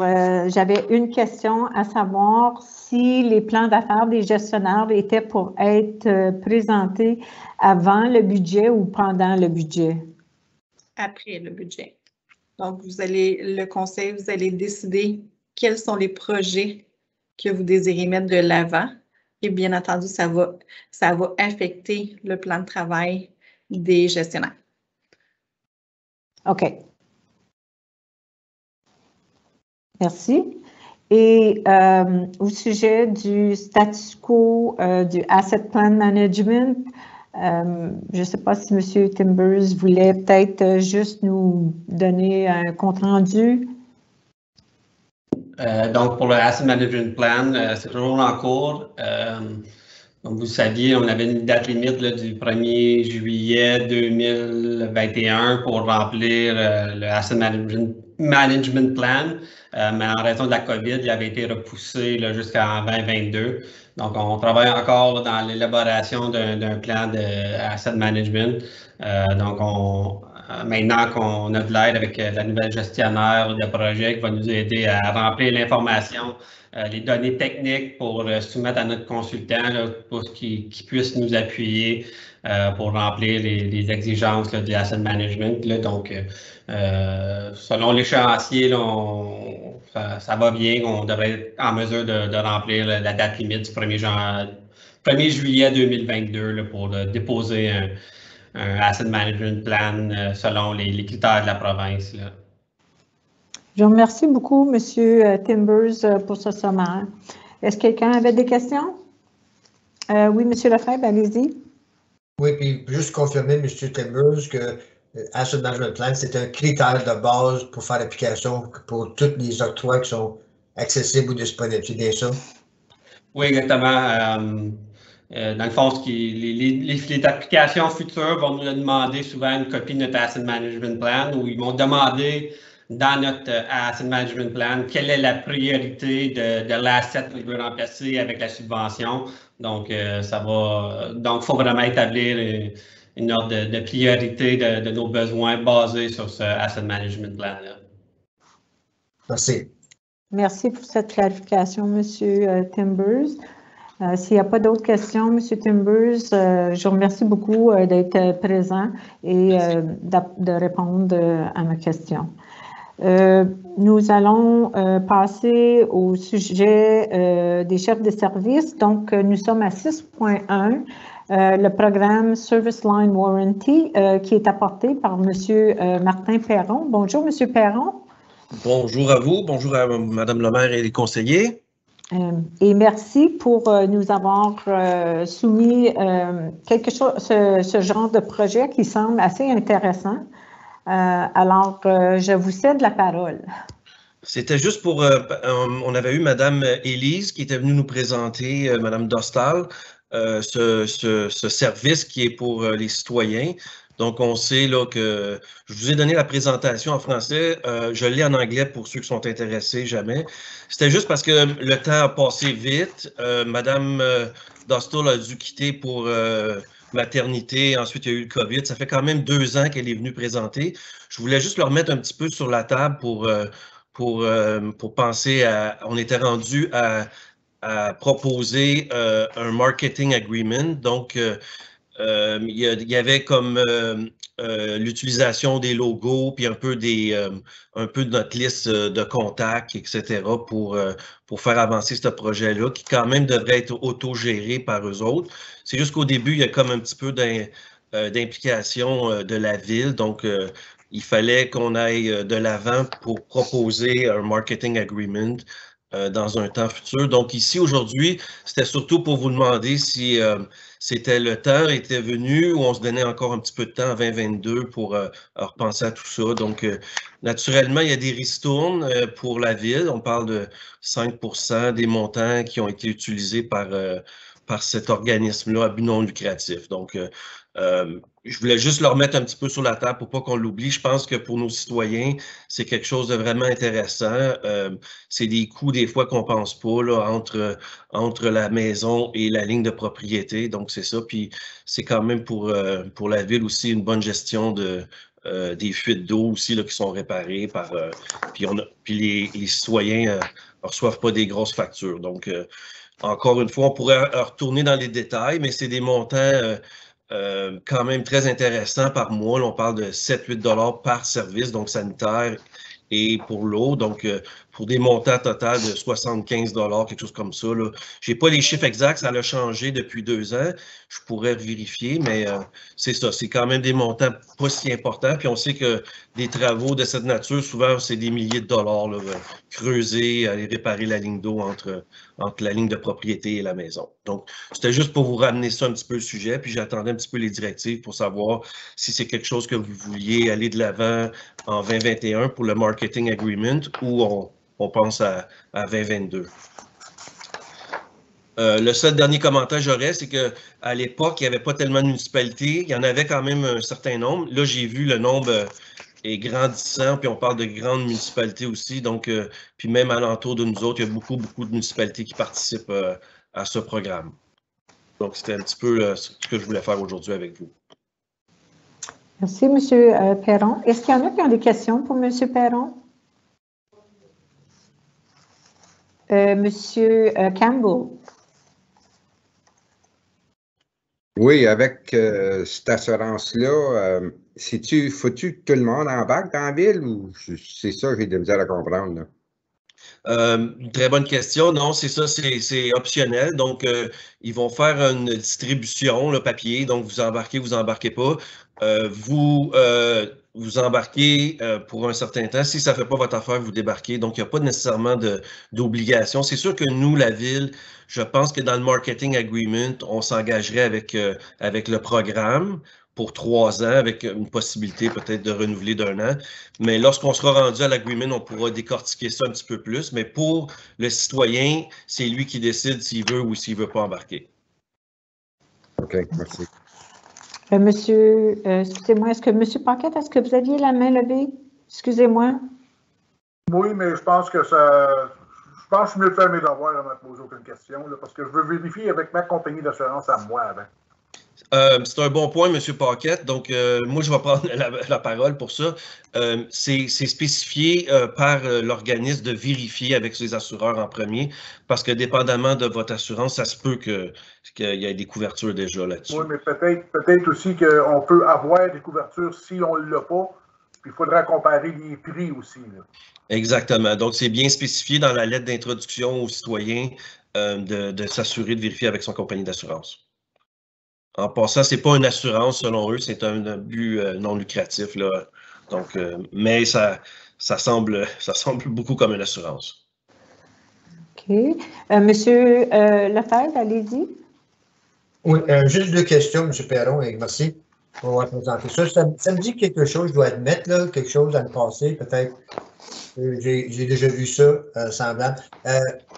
j'avais une question à savoir si les plans d'affaires des gestionnaires étaient pour être présentés avant le budget ou pendant le budget? Après le budget. Donc, le conseil, vous allez décider quels sont les projets que vous désirez mettre de l'avant. Et bien entendu, ça va affecter le plan de travail des gestionnaires. OK. Merci. Et au sujet du status quo du Asset Plan Management, je ne sais pas si M. Timbers voulait peut-être juste nous donner un compte-rendu. Donc, pour le Asset Management Plan, c'est toujours en cours. Comme vous saviez, on avait une date limite là, du 1er juillet 2021 pour remplir le Asset Management Plan, mais en raison de la COVID, il avait été repoussé jusqu'en 2022. Donc, on travaille encore là, dans l'élaboration d'un plan de Asset Management. Maintenant qu'on a de l'aide avec la nouvelle gestionnaire de projet qui va nous aider à remplir l'information, les données techniques pour soumettre à notre consultant là, pour qu'il puisse nous appuyer pour remplir les exigences là, du asset management. Là. Donc, selon l'échéancier, ça va bien. On devrait être en mesure de remplir la date limite du 1er juillet 2022 là, pour déposer un asset management plan selon les critères de la province. Là. Je vous remercie beaucoup, M. Timbers, pour ce sommaire. Est-ce que quelqu'un avait des questions? Oui, M. Lefebvre, allez-y. Oui, puis juste confirmer, M. Timbers, que Asset Management Plan, c'est un critère de base pour faire l'application pour tous les octrois qui sont accessibles ou disponibles. C'est bien ça? Oui, exactement. Dans le fond, les applications futures vont nous demander souvent une copie de notre Asset Management Plan ou ils vont demander dans notre Asset Management Plan quelle est la priorité de l'asset que je veux remplacer avec la subvention. Donc, il faut vraiment établir une ordre de priorité de nos besoins basés sur ce Asset Management Plan-là. Merci. Merci pour cette clarification, M. Timbers. S'il n'y a pas d'autres questions, M. Timbers, je vous remercie beaucoup d'être présent et de répondre à ma question. Nous allons passer au sujet des chefs de service. Donc, nous sommes à 6.1. le programme Service Line Warranty qui est apporté par M. Martin Perron. Bonjour, M. Perron. Bonjour à vous, bonjour à Mme le maire et les conseillers. Et merci pour nous avoir soumis quelque chose, ce genre de projet qui semble assez intéressant. Alors, je vous cède la parole. C'était juste pour, on avait eu Mme Élise qui était venue nous présenter, Mme Dostal, ce service qui est pour les citoyens. Donc, on sait là, que je vous ai donné la présentation en français. Je l'ai en anglais pour ceux qui sont intéressés, jamais. C'était juste parce que le temps a passé vite. Mme Dostal a dû quitter pour maternité. Ensuite, il y a eu le COVID. Ça fait quand même 2 ans qu'elle est venue présenter. Je voulais juste le remettre un petit peu sur la table pour penser à... On était rendu à proposer un marketing agreement. Donc, il y avait comme l'utilisation des logos, puis un peu de notre liste de contacts, etc. pour faire avancer ce projet-là, qui quand même devrait être autogéré par eux autres. C'est juste qu'au début, il y a comme un petit peu d'implication de la ville. Donc, il fallait qu'on aille de l'avant pour proposer un marketing agreement dans un temps futur. Donc ici, aujourd'hui, c'était surtout pour vous demander si c'était le temps était venu ou on se donnait encore un petit peu de temps en 2022 pour repenser à tout ça. Donc, naturellement, il y a des ristournes pour la ville. On parle de 5% des montants qui ont été utilisés par cet organisme-là à but non lucratif. Donc, je voulais juste le remettre un petit peu sur la table pour pas qu'on l'oublie. Je pense que pour nos citoyens, c'est quelque chose de vraiment intéressant. C'est des coûts des fois qu'on pense pas là, entre la maison et la ligne de propriété. Donc, c'est ça. Puis, c'est quand même pour la ville aussi une bonne gestion des fuites d'eau aussi là, qui sont réparées par... puis les citoyens ne reçoivent pas des grosses factures. Donc, encore une fois, on pourrait retourner dans les détails, mais c'est des montants... quand même très intéressant par mois. Là, on parle de 7-8 $ par service, donc sanitaire et pour l'eau. Donc, pour des montants total de 75 $, quelque chose comme ça. Je n'ai pas les chiffres exacts, ça a changé depuis 2 ans. Je pourrais vérifier, mais c'est ça. C'est quand même des montants pas si importants. Puis on sait que des travaux de cette nature, souvent, c'est des milliers de dollars. Là, creuser, aller réparer la ligne d'eau entre la ligne de propriété et la maison. Donc, c'était juste pour vous ramener ça un petit peu le sujet, puis j'attendais un petit peu les directives pour savoir si c'est quelque chose que vous vouliez aller de l'avant en 2021 pour le marketing agreement ou on pense à 2022. Le seul dernier commentaire que j'aurais, c'est qu'à l'époque, il n'y avait pas tellement de municipalités. Il y en avait quand même un certain nombre. Là, j'ai vu le nombre est grandissant, puis on parle de grandes municipalités aussi. Donc, puis même alentour de nous autres, il y a beaucoup de municipalités qui participent à ce programme. Donc, c'était un petit peu ce que je voulais faire aujourd'hui avec vous. Merci, M. Perron. Est-ce qu'il y en a qui ont des questions pour M. Perron? M. Campbell. Oui, avec cette assurance-là, faut-tu que tout le monde embarque dans la ville ou c'est ça que j'ai de la misère à comprendre? Là? Une très bonne question. Non, c'est ça, c'est optionnel. Donc, ils vont faire une distribution, le papier. Donc, vous embarquez pas. Vous embarquez pour un certain temps. Si ça ne fait pas votre affaire, vous débarquez. Donc, il n'y a pas nécessairement d'obligation. C'est sûr que nous, la ville, je pense que dans le marketing agreement, on s'engagerait avec le programme pour 3 ans, avec une possibilité peut-être de renouveler d'1 an. Mais lorsqu'on sera rendu à l'agreement, on pourra décortiquer ça un petit peu plus. Mais pour le citoyen, c'est lui qui décide s'il veut ou s'il ne veut pas embarquer. OK, merci. Monsieur, excusez-moi, est-ce que vous aviez la main levée? Excusez-moi. Oui, mais je pense que je pense que je suis mieux de faire mes devoirs avant de poser aucune question, là, parce que je veux vérifier avec ma compagnie d'assurance à moi avant. C'est un bon point, M. Paquette. Donc, moi, je vais prendre la parole pour ça. C'est spécifié par l'organisme de vérifier avec ses assureurs en premier, parce que dépendamment de votre assurance, ça se peut qu'il y ait des couvertures déjà là-dessus. Oui, mais peut-être aussi qu'on peut avoir des couvertures si on ne l'a pas, puis il faudra comparer les prix aussi. Là. Exactement. Donc, c'est bien spécifié dans la lettre d'introduction aux citoyens de s'assurer de vérifier avec son compagnie d'assurance. En passant, c'est pas une assurance selon eux, c'est un but non lucratif, là. Donc, mais ça semble beaucoup comme une assurance. OK. Monsieur Lefebvre, allez-y. Oui, juste deux questions, M. Perron, et merci pour avoir présenté ça. Ça me dit quelque chose, je dois admettre, là, quelque chose dans le passé, peut-être. J'ai déjà vu ça, semblable.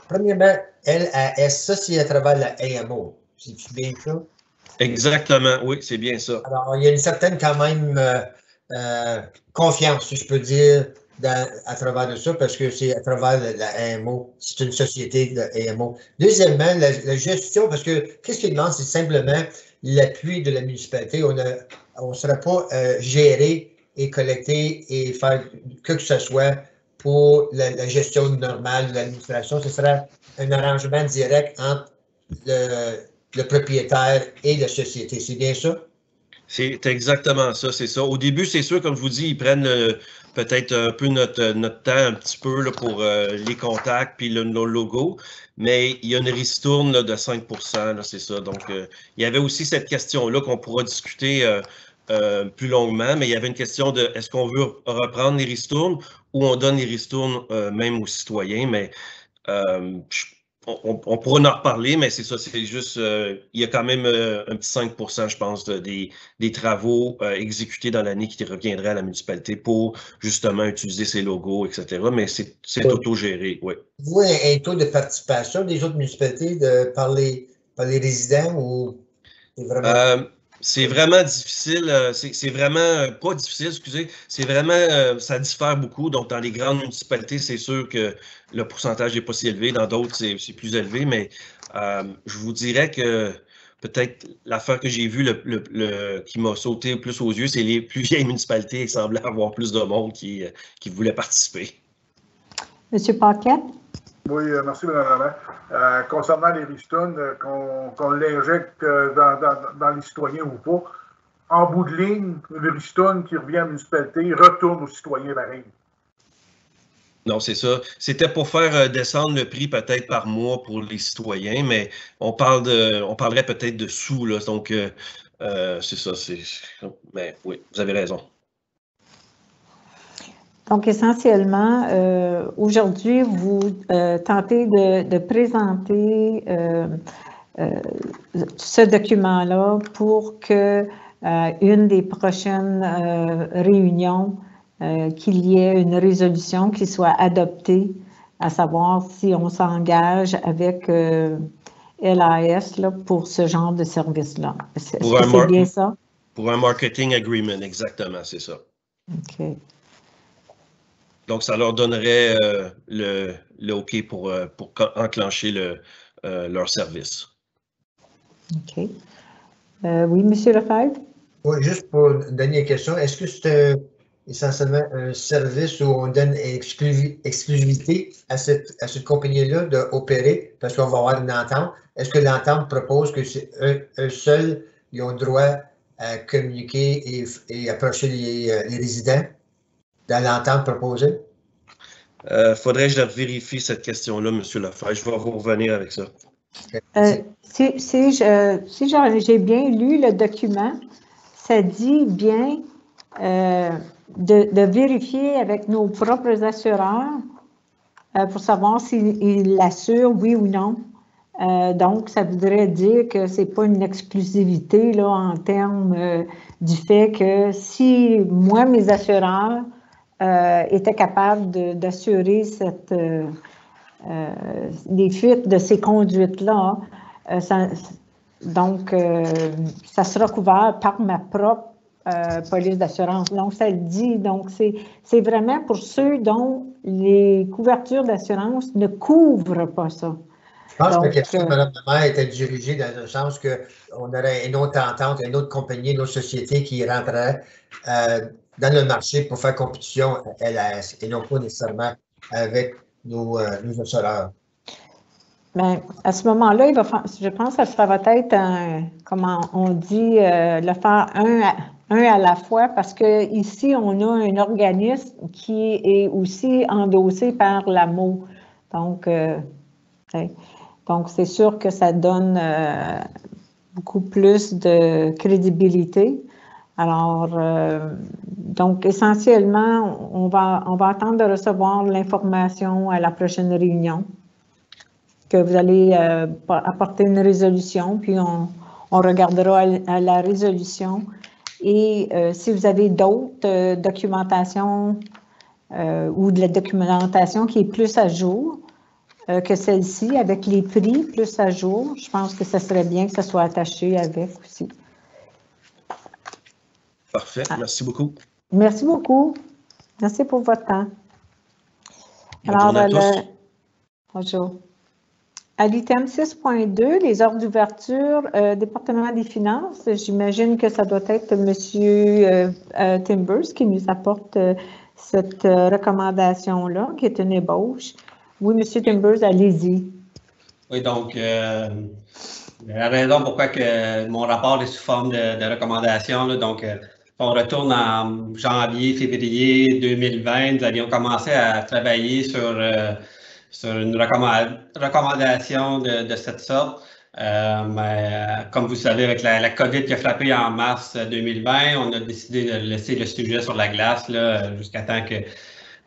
Premièrement, LAS, ça, c'est à travers la AMO. C'est bien ça? Exactement, oui, c'est bien ça. Alors, il y a une certaine, quand même, confiance, si je peux dire, à travers de ça, parce que c'est à travers la AMO. C'est une société de AMO. Deuxièmement, la gestion, parce que qu'est-ce qu'il demande, c'est simplement l'appui de la municipalité. On ne sera pas gérer et collecter et faire que ce soit pour la gestion normale de l'administration. Ce sera un arrangement direct entre le propriétaire et la société. C'est bien ça? C'est exactement ça, c'est ça. Au début, c'est sûr, comme je vous dis, ils prennent peut-être un peu notre temps un petit peu là, pour les contacts puis nos logos, mais il y a une ristourne là, de 5 %, c'est ça. Donc, il y avait aussi cette question-là qu'on pourra discuter plus longuement, mais il y avait une question de est-ce qu'on veut reprendre les ristournes ou on donne les ristournes même aux citoyens, mais on pourra en reparler, mais c'est ça, c'est juste, il y a quand même un petit 5 %, je pense, des travaux exécutés dans l'année qui reviendraient à la municipalité pour justement utiliser ces logos, etc. Mais c'est autogéré, oui. Vous avez un taux de participation des autres municipalités par les résidents ou c'est vraiment... C'est vraiment difficile, c'est vraiment pas difficile, excusez, c'est vraiment, ça diffère beaucoup. Donc, dans les grandes municipalités, c'est sûr que le pourcentage n'est pas si élevé. Dans d'autres, c'est plus élevé, mais je vous dirais que peut-être l'affaire que j'ai vue qui m'a sauté plus aux yeux, c'est les plus vieilles municipalités. Il semblait avoir plus de monde qui voulait participer. Monsieur Paquette? Oui, merci, Mme Lamar. Concernant les ristournes, qu'on l'injecte dans les citoyens ou pas, en bout de ligne, le ristourne qui revient à la municipalité retourne aux citoyens pareil. Non, c'est ça. C'était pour faire descendre le prix peut-être par mois pour les citoyens, mais on parlerait peut-être de sous, là. Donc, c'est ça. Mais oui, vous avez raison. Donc, essentiellement, aujourd'hui, vous tentez de présenter ce document-là pour que une des prochaines réunions, qu'il y ait une résolution qui soit adoptée, à savoir si on s'engage avec LAS là, pour ce genre de service-là. Est-ce que c'est bien ça? Pour un marketing agreement, exactement, c'est ça. OK. Donc, ça leur donnerait le OK pour enclencher leur service. OK. Oui, M. Lefebvre? Oui, juste pour une dernière question, est-ce que c'est essentiellement un service où on donne exclusivité à cette compagnie-là d'opérer parce qu'on va avoir une entente? Est-ce que l'entente propose que c'est eux seuls, ils ont le droit à communiquer et approcher les résidents dans l'entente proposée? Faudrait que je vérifie cette question-là, M. Lefebvre. Je vais vous revenir avec ça. Si j'ai bien lu le document, ça dit bien de vérifier avec nos propres assureurs pour savoir s'ils l'assurent, oui ou non. Donc, ça voudrait dire que ce n'est pas une exclusivité là, en termes du fait que si moi, mes assureurs étaient capables d'assurer les fuites de ces conduites-là, donc ça sera couvert par ma propre police d'assurance. Donc, ça le dit. Donc, c'est vraiment pour ceux dont les couvertures d'assurance ne couvrent pas ça. Je pense que la question de Mme Lamar était dirigée dans le sens qu'on aurait une autre entente, une autre compagnie, une autre société qui rentrerait dans le marché pour faire compétition à LAS et non pas nécessairement avec nos assureurs. Bien, à ce moment-là, je pense que ça va être, comment on dit, le faire un à la fois, parce qu'ici, on a un organisme qui est aussi endossé par l'AMO. Donc, c'est sûr que ça donne beaucoup plus de crédibilité. Alors, donc, essentiellement, on va attendre de recevoir l'information à la prochaine réunion, que vous allez apporter une résolution, puis on regardera à la résolution. Et si vous avez d'autres documentations ou de la documentation qui est plus à jour que celle-ci, avec les prix plus à jour, je pense que ce serait bien que ça soit attaché avec aussi. Parfait, merci beaucoup. Merci beaucoup. Merci pour votre temps. Bonjour à tous. Bonjour. À l'item 6.2, les ordres d'ouverture, département des finances, j'imagine que ça doit être M. Timbers qui nous apporte cette recommandation-là, qui est une ébauche. Oui, M. Timbers, allez-y. Oui, donc, la raison pourquoi que mon rapport est sous forme de recommandation, là, donc, on retourne en janvier, février 2020, nous avions commencé à travailler sur une recommandation de cette sorte. Mais comme vous savez, avec la COVID qui a frappé en mars 2020, on a décidé de laisser le sujet sur la glace jusqu'à temps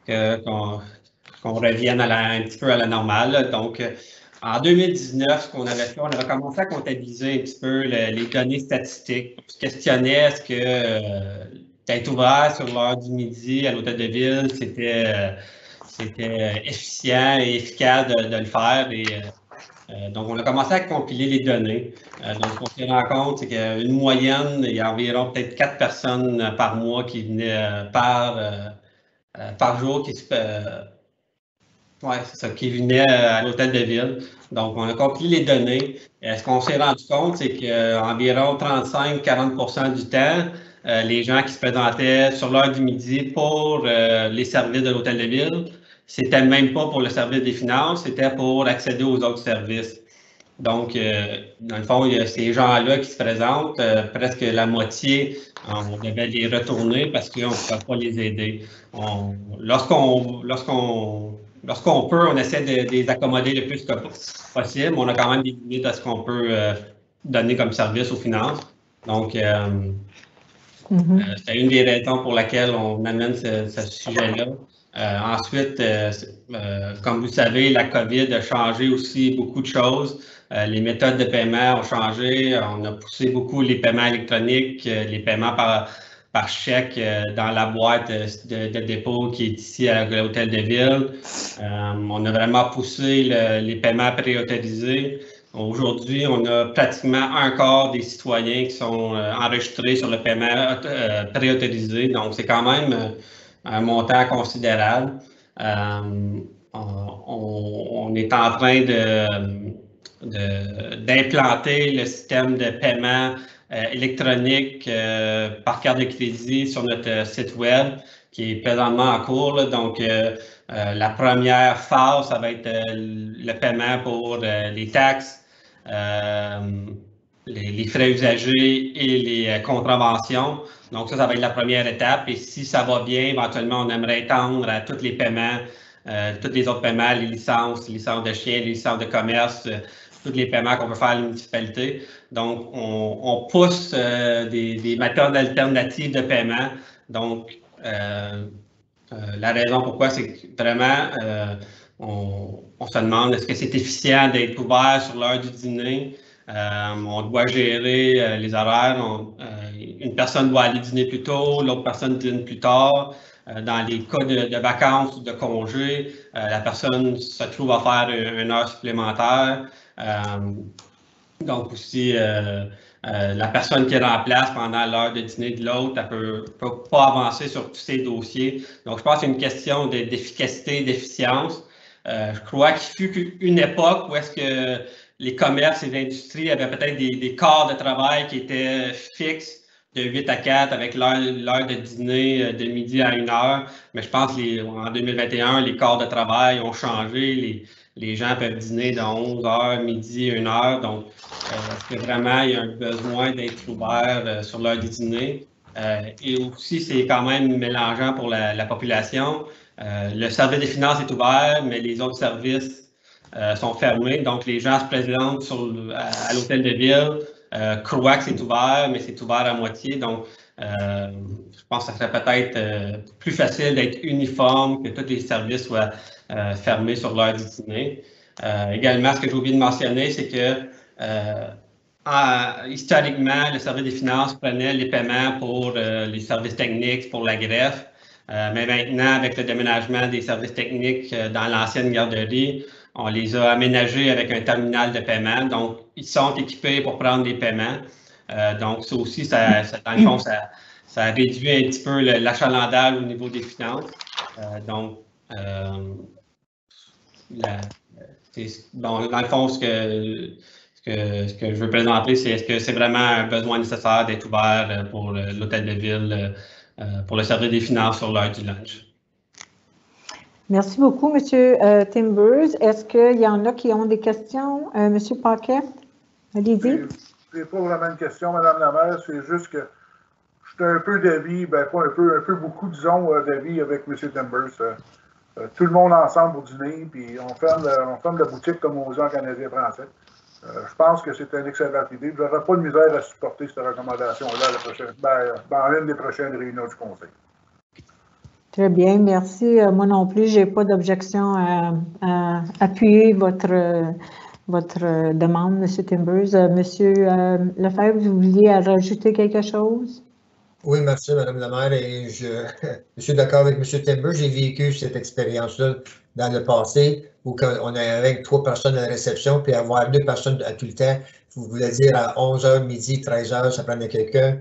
qu'on revienne un petit peu à la normale. Là. Donc, en 2019, ce qu'on avait fait, on avait commencé à comptabiliser un petit peu les données statistiques. On se questionnait est-ce que d'être ouvert sur l'heure du midi à l'hôtel de ville, c'était efficient et efficace de le faire. Donc, on a commencé à compiler les données. Donc, ce qu'on s'est rendu compte, c'est qu'une moyenne, il y a environ peut-être 4 personnes par mois qui venaient par jour qui venaient à l'hôtel de ville. Donc, on a compilé les données. Ce qu'on s'est rendu compte, c'est qu'environ 35-40% du temps, les gens qui se présentaient sur l'heure du midi pour les services de l'hôtel de ville, c'était même pas pour le service des finances, c'était pour accéder aux autres services. Donc, dans le fond, il y a ces gens-là qui se présentent, presque la moitié, on devait les retourner parce qu'on ne pouvait pas les aider. Lorsqu'on peut, on essaie de les accommoder le plus possible. On a quand même des limites à ce qu'on peut donner comme service aux finances. Donc, c'est une des raisons pour laquelle on amène ce sujet-là. Ensuite, comme vous savez, la COVID a changé aussi beaucoup de choses. Les méthodes de paiement ont changé. On a poussé beaucoup les paiements électroniques, les paiements par chèque dans la boîte de dépôt qui est ici à l'hôtel de ville. On a vraiment poussé les paiements préautorisés. Aujourd'hui, on a pratiquement un quart des citoyens qui sont enregistrés sur le paiement préautorisé. Donc, c'est quand même un montant considérable. On est en train d'implanter le système de paiement électronique par carte de crédit sur notre site web qui est présentement en cours. Là. Donc, la première phase, ça va être le paiement pour les taxes, les frais usagers et les contraventions. Donc, ça va être la première étape. Et si ça va bien, éventuellement, on aimerait étendre à tous les paiements, tous les autres paiements, les licences de chiens, les licences de commerce, tous les paiements qu'on peut faire à la municipalité. Donc, on pousse des méthodes alternatives de paiement. Donc, la raison pourquoi, c'est que vraiment, on se demande est-ce que c'est efficient d'être ouvert sur l'heure du dîner? On doit gérer les horaires. Une personne doit aller dîner plus tôt, l'autre personne dîne plus tard. Dans les cas de vacances ou de congés, la personne se trouve à faire une heure supplémentaire. Donc aussi, la personne qui remplace pendant l'heure de dîner de l'autre, elle ne peut pas avancer sur tous ces dossiers. Donc, je pense que c'est une question d'efficacité, d'efficience. Je crois qu'il fut une époque où est-ce que les commerces et l'industrie avaient peut-être des quarts de travail qui étaient fixes de 8 à 4 avec l'heure de dîner de midi à 1 heure. Mais je pense qu'en 2021, les quarts de travail ont changé. Les gens peuvent dîner de 11 heures, midi, 1 heure. Donc, est-ce que vraiment il y a un besoin d'être ouvert sur l'heure du dîner? Et aussi, c'est quand même mélangeant pour la population. Le service des finances est ouvert, mais les autres services sont fermés. Donc, les gens se présentent à l'hôtel de ville. Croax est ouvert, mais c'est ouvert à moitié. Donc, je pense que ça serait peut-être plus facile d'être uniforme, que tous les services soient fermés sur l'heure du dîner. Également, ce que j'ai oublié de mentionner, c'est que historiquement, le service des finances prenait les paiements pour les services techniques, pour la greffe. Mais maintenant, avec le déménagement des services techniques dans l'ancienne garderie, on les a aménagés avec un terminal de paiement. Donc, ils sont équipés pour prendre des paiements. Donc, ça aussi, dans le fond, ça réduit un petit peu l'achalandage au niveau des finances. Donc, dans le fond, ce que je veux présenter, c'est est-ce que c'est vraiment un besoin nécessaire d'être ouvert pour l'hôtel de ville, pour le service des finances sur l'heure du lunch. Merci beaucoup, M. Timbers. Est-ce qu'il y en a qui ont des questions? M. Paquette, allez-y. C'est pas vraiment une question, Mme la maire, c'est juste que je suis un peu d'avis, ben pas un peu beaucoup, disons, d'avis avec M. Timbers. Tout le monde ensemble pour dîner, puis on ferme la boutique comme on dit en canadien-français. Je pense que c'est une excellente idée. Je n'aurai pas de misère à supporter cette recommandation-là dans une des prochaines réunions du Conseil. Très bien, merci. Moi non plus, je n'ai pas d'objection à appuyer votre demande, M. Timbers. M. Lefebvre, vous vouliez rajouter quelque chose? Oui, merci, Mme la maire. Et je suis d'accord avec M. Timbers. J'ai vécu cette expérience-là dans le passé où on avait 3 personnes à la réception, puis avoir 2 personnes à tout le temps. Vous voulez dire à 11h, midi, 13h, ça prenait quelqu'un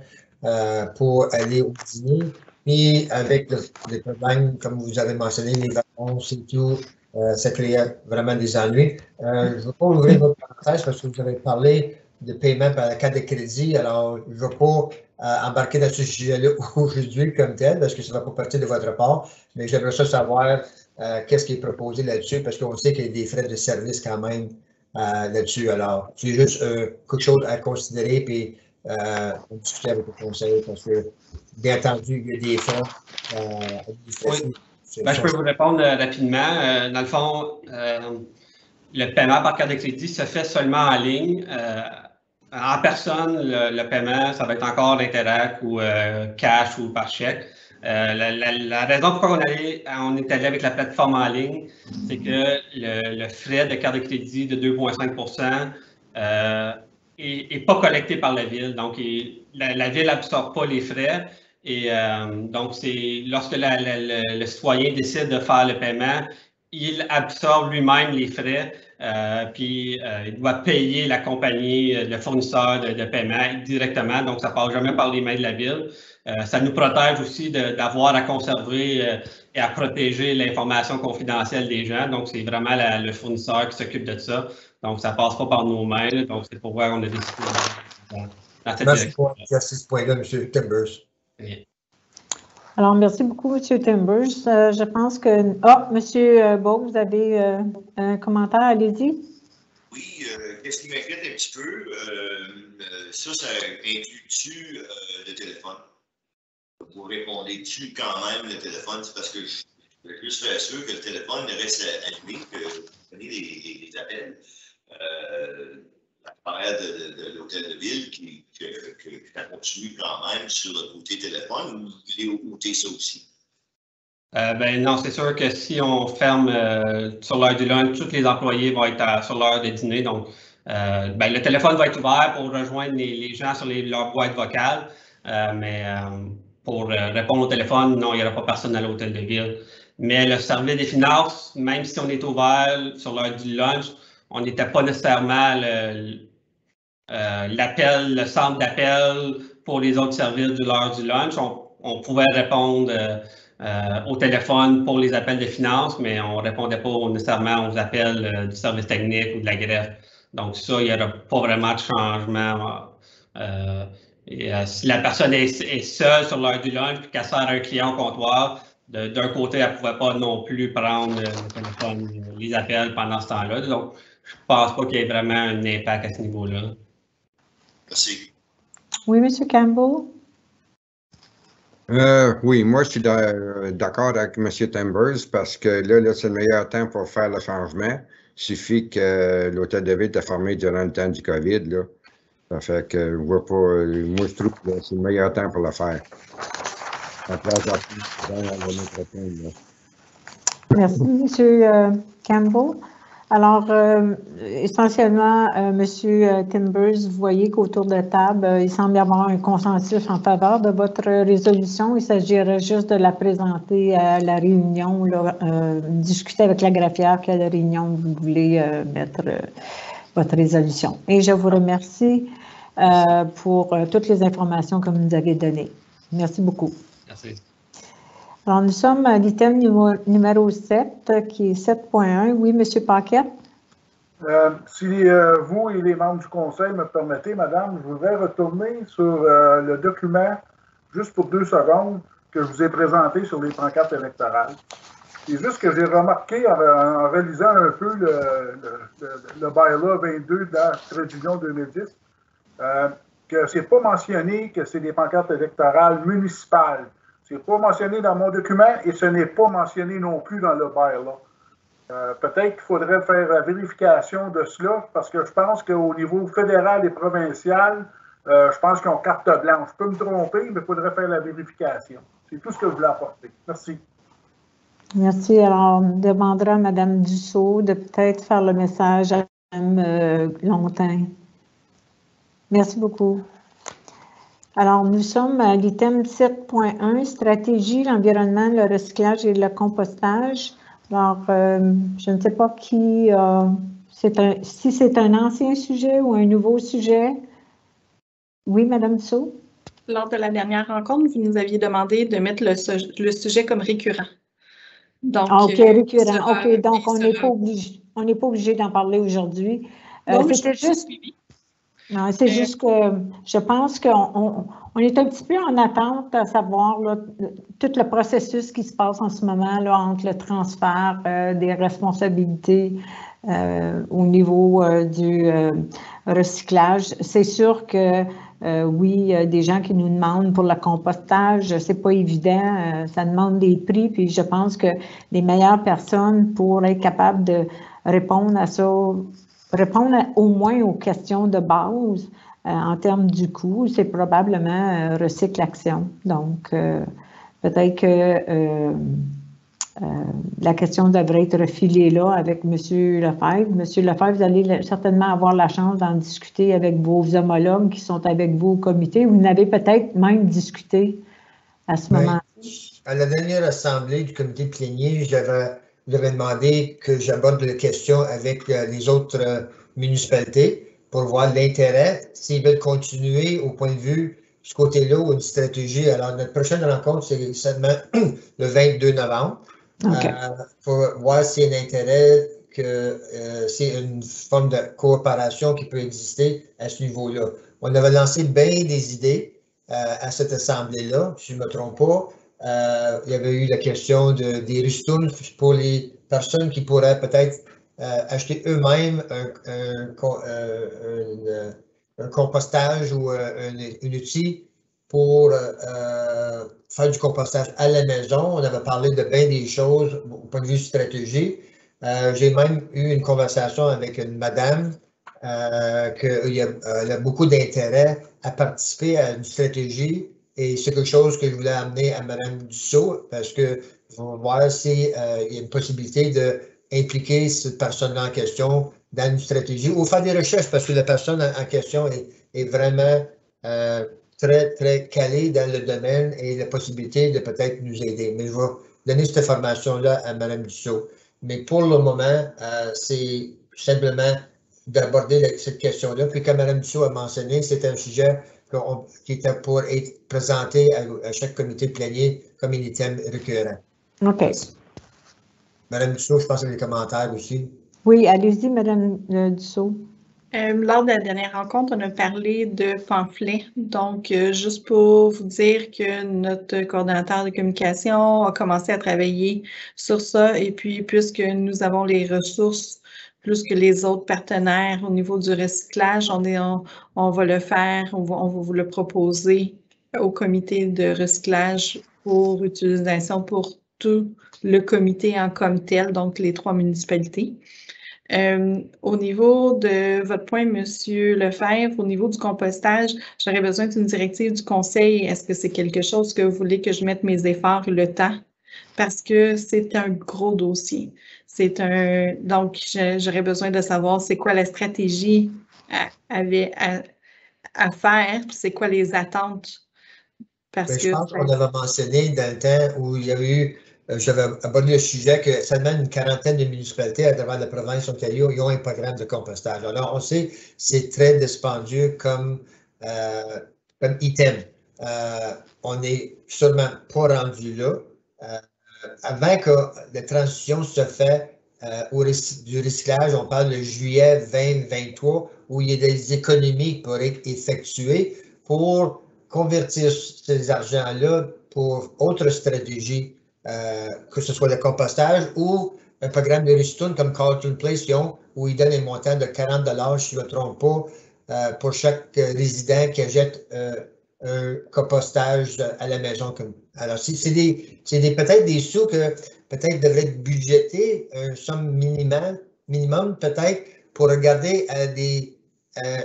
pour aller au dîner. Puis avec les problèmes, comme vous avez mentionné, les vacances et tout, ça créait vraiment des ennuis. Je ne veux pas ouvrir votre parenthèse parce que vous avez parlé de paiement par la carte de crédit. Alors, je ne veux pas embarquer dans ce sujet-là aujourd'hui comme tel parce que ça ne va pas partir de votre part. Mais j'aimerais ça savoir qu'est-ce qui est proposé là-dessus parce qu'on sait qu'il y a des frais de service quand même là-dessus. Alors, c'est juste quelque chose à considérer puis on discuter avec le conseil parce que, bien entendu, il y a des fonds. Oui. Je peux vous répondre rapidement. Dans le fond, le paiement par carte de crédit se fait seulement en ligne. En personne, le paiement, ça va être encore l'Interac ou cash ou par chèque. La raison pourquoi on est allé avec la plateforme en ligne, c'est que le frais de carte de crédit de 2,5 n'est pas collecté par la ville. Donc, la ville n'absorbe pas les frais. Et donc, c'est lorsque le citoyen décide de faire le paiement, il absorbe lui-même les frais, puis il doit payer la compagnie, le fournisseur de paiement directement. Donc, ça ne passe jamais par les mains de la ville. Ça nous protège aussi d'avoir à conserver et à protéger l'information confidentielle des gens. Donc, c'est vraiment le fournisseur qui s'occupe de ça. Donc, ça ne passe pas par nos mains. Là. Donc, c'est pourquoi on a décidé dans cette Merci pour l'éclaircir ce point-là, M. Timbers. Oui. Alors, merci beaucoup, M. Timbers. Je pense que... M. Beau, vous avez un commentaire, allez-y. Oui, qu'est-ce qui m'inquiète un petit peu, ça inclut-tu le téléphone? Vous répondez-tu quand même le téléphone? C'est parce que je veux juste faire sûr que le téléphone reste allumé, que vous prenez les appels. À travers de l'hôtel de ville que ça continue quand même sur le côté téléphone ou vous voulez ôter ça aussi? Non, c'est sûr que si on ferme sur l'heure du lunch, tous les employés vont être sur l'heure de dîner. Donc, le téléphone va être ouvert pour rejoindre les gens sur leur boîte vocale. Mais pour répondre au téléphone, non, il n'y aura pas personne à l'hôtel de ville. Mais le service des finances, même si on est ouvert sur l'heure du lunch, on n'était pas nécessairement le centre d'appel pour les autres services de l'heure du lunch. On pouvait répondre au téléphone pour les appels de finances, mais on ne répondait pas nécessairement aux appels du service technique ou de la greffe. Donc ça, il n'y aura pas vraiment de changement. Si la personne est seule sur l'heure du lunch et qu'elle sert un client au comptoir, d'un côté, elle ne pouvait pas non plus prendre le téléphone, les appels pendant ce temps-là. Donc, je ne pense pas qu'il y ait vraiment un impact à ce niveau-là. Merci. Oui, M. Campbell? Oui, moi, je suis d'accord avec M. Timbers parce que là c'est le meilleur temps pour faire le changement. Il suffit que l'hôtel de ville était fermé durant le temps du COVID. Là. Ça fait que je vois pas. Moi, je trouve que c'est le meilleur temps pour le faire. La place dans l'année prochaine. Merci, M. Campbell. Alors, essentiellement, M. Timbers, vous voyez qu'autour de la table, il semble y avoir un consensus en faveur de votre résolution. Il s'agirait juste de la présenter à la réunion, là, discuter avec la greffière qu'à la réunion, vous voulez mettre votre résolution. Et je vous remercie pour toutes les informations que vous nous avez données. Merci beaucoup. Merci. Alors, nous sommes à l'item numéro 7, qui est 7.1. Oui, M. Paquette? Si vous et les membres du conseil me permettez, madame, je voudrais retourner sur le document, juste pour 2 secondes, que je vous ai présenté sur les pancartes électorales. C'est juste que j'ai remarqué en relisant un peu le bylaw 22 de la Réunion 2010, que c'est pas mentionné que c'est des pancartes électorales municipales. C'est pas mentionné dans mon document et ce n'est pas mentionné non plus dans le bylaw. Peut-être qu'il faudrait faire la vérification de cela parce que je pense qu'au niveau fédéral et provincial, je pense qu'ils ont carte blanche. Je peux me tromper, mais il faudrait faire la vérification. C'est tout ce que je voulais apporter. Merci. Merci. Alors, on demandera à Mme Dussault de peut-être faire le message à Mme Longtin. Merci beaucoup. Alors, nous sommes à l'item 7.1, stratégie, l'environnement, le recyclage et le compostage. Alors, je ne sais pas si c'est un ancien sujet ou un nouveau sujet. Oui, Mme Dussault? Lors de la dernière rencontre, vous nous aviez demandé de mettre le sujet comme récurrent. Donc, OK, récurrent. OK, donc on n'est pas obligé d'en parler aujourd'hui. C'était juste... Non, c'est juste que je pense qu'on est un petit peu en attente à savoir là, tout le processus qui se passe en ce moment là, entre le transfert des responsabilités au niveau du recyclage. C'est sûr que oui, il y a des gens qui nous demandent pour le compostage, c'est pas évident, ça demande des prix, puis je pense que les meilleures personnes pour être capables de répondre à ça, répondre au moins aux questions de base en termes du coût, c'est probablement Recycle Action. Donc, peut-être que la question devrait être refilée là avec M. Lefebvre. M. Lefebvre, vous allez certainement avoir la chance d'en discuter avec vos homologues qui sont avec vous au comité. Vous n'avez peut-être même discuté à ce moment-là. À la dernière assemblée du comité plénier, j'avais demandé que j'aborde la question avec les autres municipalités pour voir l'intérêt, s'ils veulent continuer au point de vue ce côté-là ou une stratégie. Alors, notre prochaine rencontre, c'est seulement le 22 novembre. Okay. Pour voir s'il y a un intérêt, que c'est une forme de coopération qui peut exister à ce niveau-là. On avait lancé bien des idées à cette assemblée-là, si je ne me trompe pas. Il y avait eu la question des ristournes pour les personnes qui pourraient peut-être acheter eux-mêmes un compostage ou un outil pour faire du compostage à la maison. On avait parlé de bien des choses au point de vue stratégie. J'ai même eu une conversation avec une madame qu'elle a beaucoup d'intérêt à participer à une stratégie. Et c'est quelque chose que je voulais amener à Mme Dussault parce que on va voir s'il y a une possibilité d'impliquer cette personne-là en question dans une stratégie ou faire des recherches parce que la personne en question est vraiment très, très calée dans le domaine et la possibilité de peut-être nous aider. Mais je vais donner cette information-là à Mme Dussault. Mais pour le moment, c'est simplement d'aborder cette question-là. Puis comme Mme Dussault a mentionné, c'est un sujet qui était pour être présenté à chaque comité plénier comme un item récurrent. OK. Mme Dussault, je pense qu'il y a des commentaires aussi. Oui, allez-y, Mme Dussault. Lors de la dernière rencontre, on a parlé de pamphlets. Donc, juste pour vous dire que notre coordonnateur de communication a commencé à travailler sur ça. Et puis, puisque nous avons les ressources plus que les autres partenaires au niveau du recyclage, on va le faire, on va vous le proposer au comité de recyclage pour utilisation pour tout le comité en comme tel, donc les 3 municipalités. Au niveau de votre point, M. Lefebvre, au niveau du compostage, j'aurais besoin d'une directive du conseil. Est-ce que c'est quelque chose que vous voulez que je mette mes efforts le temps? Parce que c'est un gros dossier. Donc, j'aurais besoin de savoir c'est quoi la stratégie à faire, puis c'est quoi les attentes. Parce je pense qu'on avait mentionné dans le temps où il y a eu, j'avais abordé le sujet que seulement une quarantaine de municipalités à travers la province d'Ontario ils ont un programme de compostage. Alors, on sait que c'est très dispendieux comme item. On n'est sûrement pas rendu là. Avant que la transition se fait du recyclage, on parle de juillet 2023, où il y a des économies qui pourraient être effectuées pour convertir ces argents-là pour autres stratégies, que ce soit le compostage ou un programme de ristourne comme Carleton Place, où ils donnent un montant de 40 $, si je ne me trompe pas, pour chaque résident qui achète un compostage à la maison. Alors, c'est peut-être des sous que peut-être devraient être budgétés, une somme minimum peut-être, pour regarder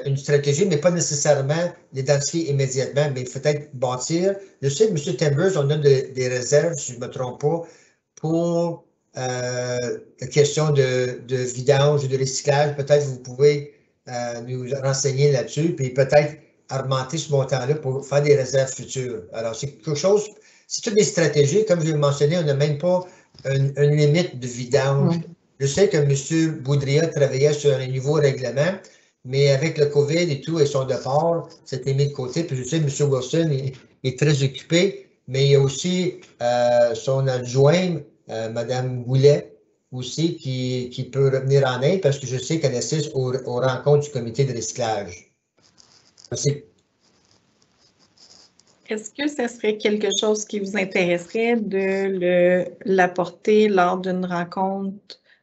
une stratégie, mais pas nécessairement l'identifier immédiatement, mais peut-être bâtir. Je sais que M. Timbers, on a des réserves, si je ne me trompe pas, pour la question de vidange et de recyclage. Peut-être vous pouvez nous renseigner là-dessus, puis peut-être augmenter ce montant-là pour faire des réserves futures. Alors, c'est quelque chose, c'est toutes des stratégies. Comme je l'ai mentionné, on n'a même pas une limite de vidange. Je sais que M. Boudria travaillait sur un nouveau règlement, mais avec le COVID et tout et son départ, c'était mis de côté. Puis je sais que M. Wilson est très occupé, mais il y a aussi son adjoint, Mme Goulet, aussi, qui peut revenir en aide parce que je sais qu'elle assiste aux rencontres du comité de recyclage. Merci. Est-ce que ce serait quelque chose qui vous intéresserait de l'apporter lors d'une rencontre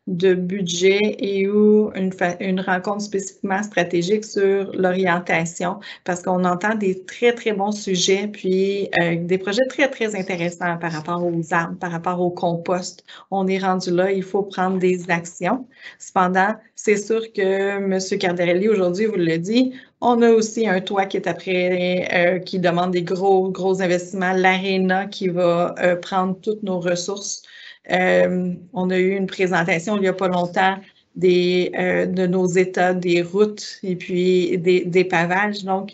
de budget et ou une rencontre spécifiquement stratégique sur l'orientation? Parce qu'on entend des très, très bons sujets, puis des projets très, très intéressants par rapport aux arbres, par rapport au compost. On est rendu là, il faut prendre des actions. Cependant, c'est sûr que M. Cardarelli, aujourd'hui, vous le dit, on a aussi un toit qui est après, qui demande des gros investissements, l'aréna qui va prendre toutes nos ressources. On a eu une présentation il n'y a pas longtemps de nos états, des routes et puis des pavages. Donc,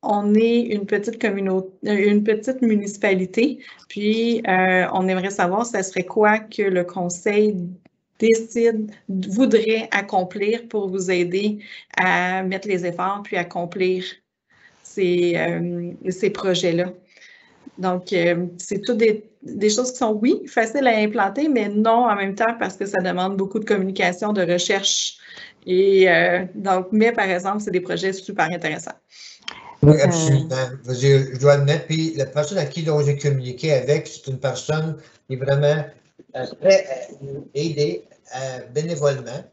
on est une petite communauté, une petite municipalité, puis on aimerait savoir ce serait quoi que le conseil voudrait accomplir pour vous aider à mettre les efforts puis accomplir ces projets-là. Donc, c'est toutes des choses qui sont, oui, faciles à implanter, mais non en même temps parce que ça demande beaucoup de communication, de recherche. Et donc, mais par exemple, c'est des projets super intéressants. Oui, absolument. Je dois admettre, puis la personne à qui j'ai communiqué avec, c'est une personne qui est vraiment très aidée bénévolement.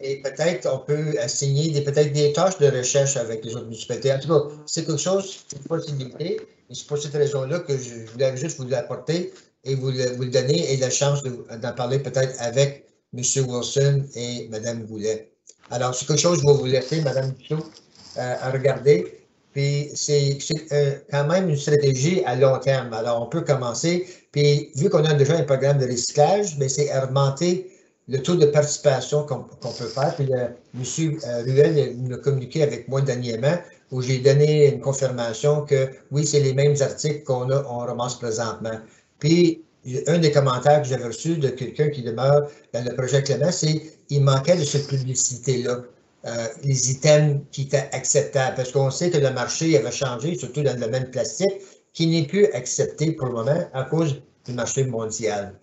Et peut-être on peut assigner peut-être des tâches de recherche avec les autres municipalités. En tout cas, c'est quelque chose, c'est une possibilité. Et c'est pour cette raison-là que je voulais juste vous l'apporter et vous le donner et la chance d'en parler peut-être avec M. Wilson et Mme Goulet. Alors, c'est quelque chose que je vais vous laisser, Mme Dussault, à regarder. Puis, c'est quand même une stratégie à long terme. Alors, on peut commencer. Puis, vu qu'on a déjà un programme de recyclage, bien, c'est augmenter le taux de participation qu'on peut faire. Puis, M. Ruel nous a communiqué avec moi dernièrement où j'ai donné une confirmation que oui, c'est les mêmes articles qu'on ramasse présentement. Puis, un des commentaires que j'avais reçu de quelqu'un qui demeure dans le projet Clément, c'est qu'il manquait de cette publicité-là. Les items qui étaient acceptables, parce qu'on sait que le marché avait changé, surtout dans le domaine plastique, qui n'est plus accepté pour le moment à cause du marché mondial.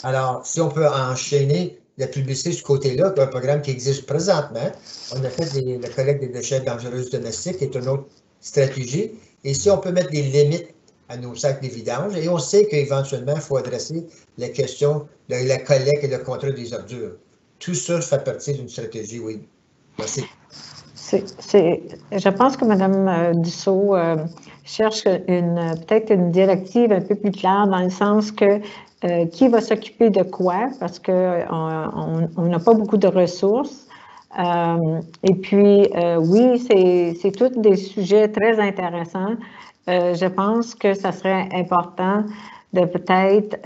Alors, si on peut enchaîner la publicité de ce côté-là, un programme qui existe présentement, on a fait la collecte des déchets dangereux domestiques, qui est une autre stratégie, et si on peut mettre des limites à nos sacs de vidange, et on sait qu'éventuellement, il faut adresser la question de la collecte et le contrôle des ordures. Tout ça fait partie d'une stratégie, oui. Merci. Je pense que Mme Dussault, cherche peut-être une directive un peu plus claire dans le sens que qui va s'occuper de quoi, parce qu'on n'a pas beaucoup de ressources. Et puis, oui, c'est tous des sujets très intéressants. Je pense que ça serait important de peut-être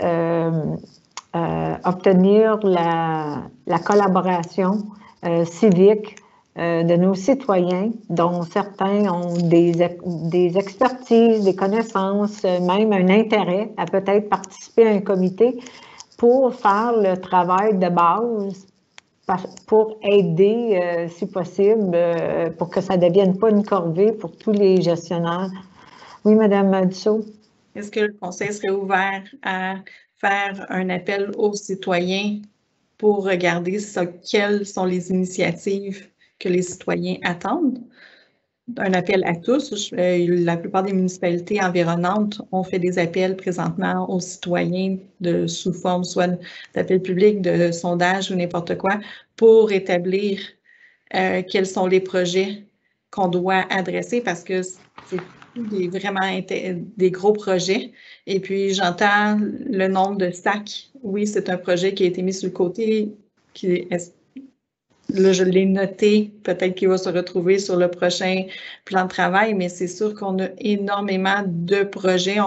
obtenir la collaboration civique de nos citoyens, dont certains ont des expertises, des connaissances, même un intérêt à peut-être participer à un comité pour faire le travail de base, pour aider, si possible, pour que ça ne devienne pas une corvée pour tous les gestionnaires. Oui, Mme Dussault? Est-ce que le Conseil serait ouvert à faire un appel aux citoyens pour regarder quelles sont les initiatives que les citoyens attendent? Un appel à tous. La plupart des municipalités environnantes ont fait des appels présentement aux citoyens sous forme soit d'appels publics, de sondages ou n'importe quoi pour établir quels sont les projets qu'on doit adresser parce que c'est vraiment des gros projets. Et puis, j'entends le nombre de sacs. Oui, c'est un projet qui a été mis sur le côté, là, je l'ai noté, peut-être qu'il va se retrouver sur le prochain plan de travail, mais c'est sûr qu'on a énormément de projets.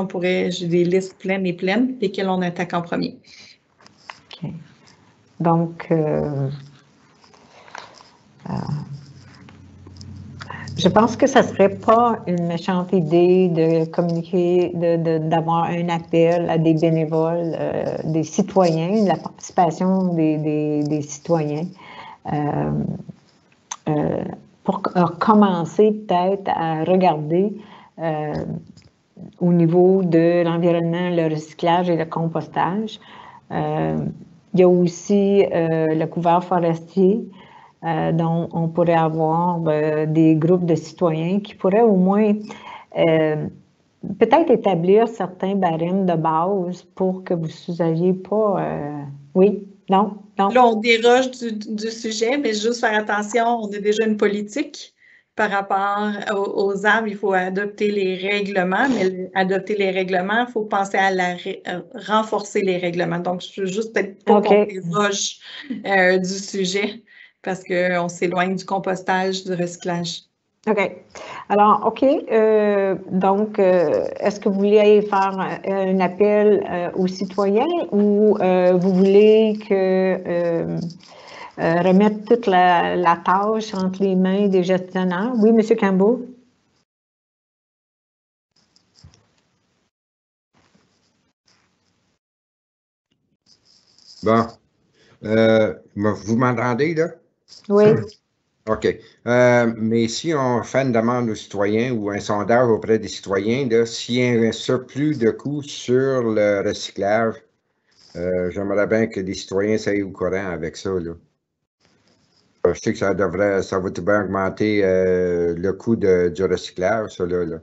J'ai des listes pleines et pleines, lesquelles on attaque en premier. OK. Donc, je pense que ça ne serait pas une méchante idée de communiquer, d'avoir un appel à des bénévoles, des citoyens, la participation des citoyens. Pour commencer peut-être à regarder au niveau de l'environnement, le recyclage et le compostage. Il y a aussi le couvert forestier dont on pourrait avoir des groupes de citoyens qui pourraient au moins peut-être établir certains barèmes de base pour que vous ne soyez pas... oui? Non? Non. Là, on déroge du sujet, mais juste faire attention, on a déjà une politique par rapport aux arbres. Il faut adopter les règlements, mais adopter les règlements, il faut penser à renforcer les règlements. Donc, je veux juste peut-être pas qu'on déroge du sujet parce qu'on s'éloigne du compostage, du recyclage. OK. Alors, OK. Donc, est-ce que vous voulez faire un appel aux citoyens ou vous voulez remettre toute la tâche entre les mains des gestionnaires? Oui, M. Campbell? Bon. Vous m'entendez, là? Oui. OK. Mais si on fait une demande aux citoyens ou un sondage auprès des citoyens, s'il y a un surplus de coûts sur le recyclage, j'aimerais bien que les citoyens soient au courant avec ça. Là. Je sais que ça va tout bien augmenter le coût du recyclage, ça là.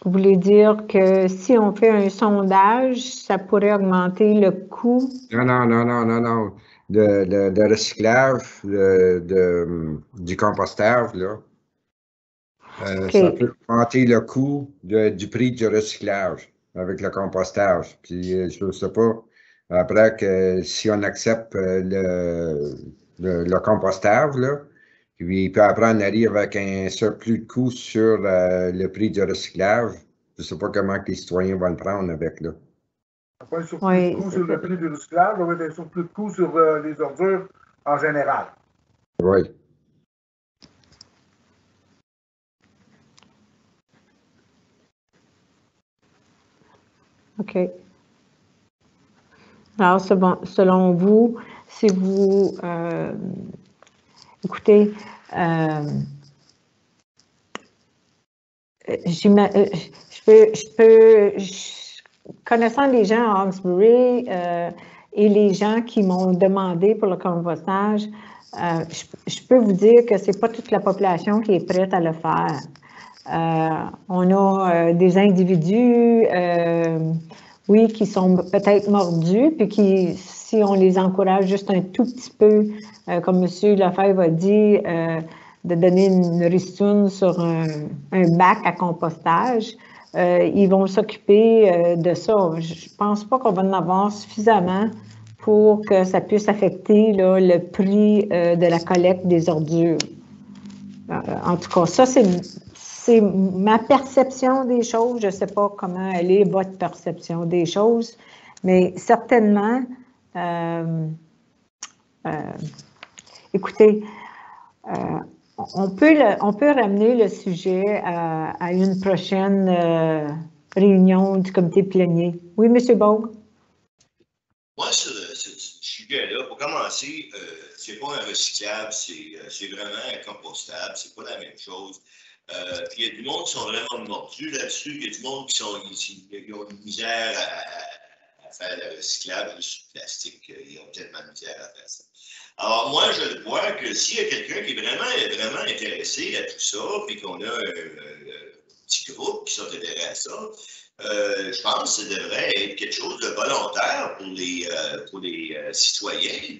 Vous voulez dire que si on fait un sondage, ça pourrait augmenter le coût? Non. Le recyclage, du compostage, là. Okay. Ça peut augmenter le coût du prix du recyclage avec le compostage. Puis, je ne sais pas, après que si on accepte le compostage, là, puis après on arrive avec un surplus de coût sur le prix du recyclage. Je ne sais pas comment que les citoyens vont le prendre avec, là. Pas un surplus de coût sur le prix du recyclage, il va y avoir un surplus de coût sur les ordures en général. Oui. OK. Alors, selon vous, si vous... écoutez, connaissant les gens à Hawkesbury et les gens qui m'ont demandé pour le compostage, je peux vous dire que ce n'est pas toute la population qui est prête à le faire. On a des individus, oui, qui sont peut-être mordus, puis qui, si on les encourage juste un tout petit peu, comme M. Lefebvre a dit, de donner une ristourne sur un bac à compostage. Ils vont s'occuper de ça. Je ne pense pas qu'on va en avoir suffisamment pour que ça puisse affecter là, le prix de la collecte des ordures. En tout cas, ça, c'est ma perception des choses. Je ne sais pas comment elle est, votre perception des choses, mais certainement, écoutez, on peut ramener le sujet à une prochaine réunion du comité plénier. Oui, M. Bogue? Moi, ce sujet-là, pour commencer, c'est pas un recyclable, c'est vraiment un compostable, c'est pas la même chose. Puis il y a du monde qui sont vraiment mordus là-dessus, il y a du monde qui ont une misère à faire le recyclable sur le plastique, ils ont tellement de misère à faire ça. Alors moi, je vois que s'il y a quelqu'un qui est vraiment intéressé à tout ça, puis qu'on a un petit groupe qui sont intéressés à ça, je pense que ça devrait être quelque chose de volontaire pour les citoyens,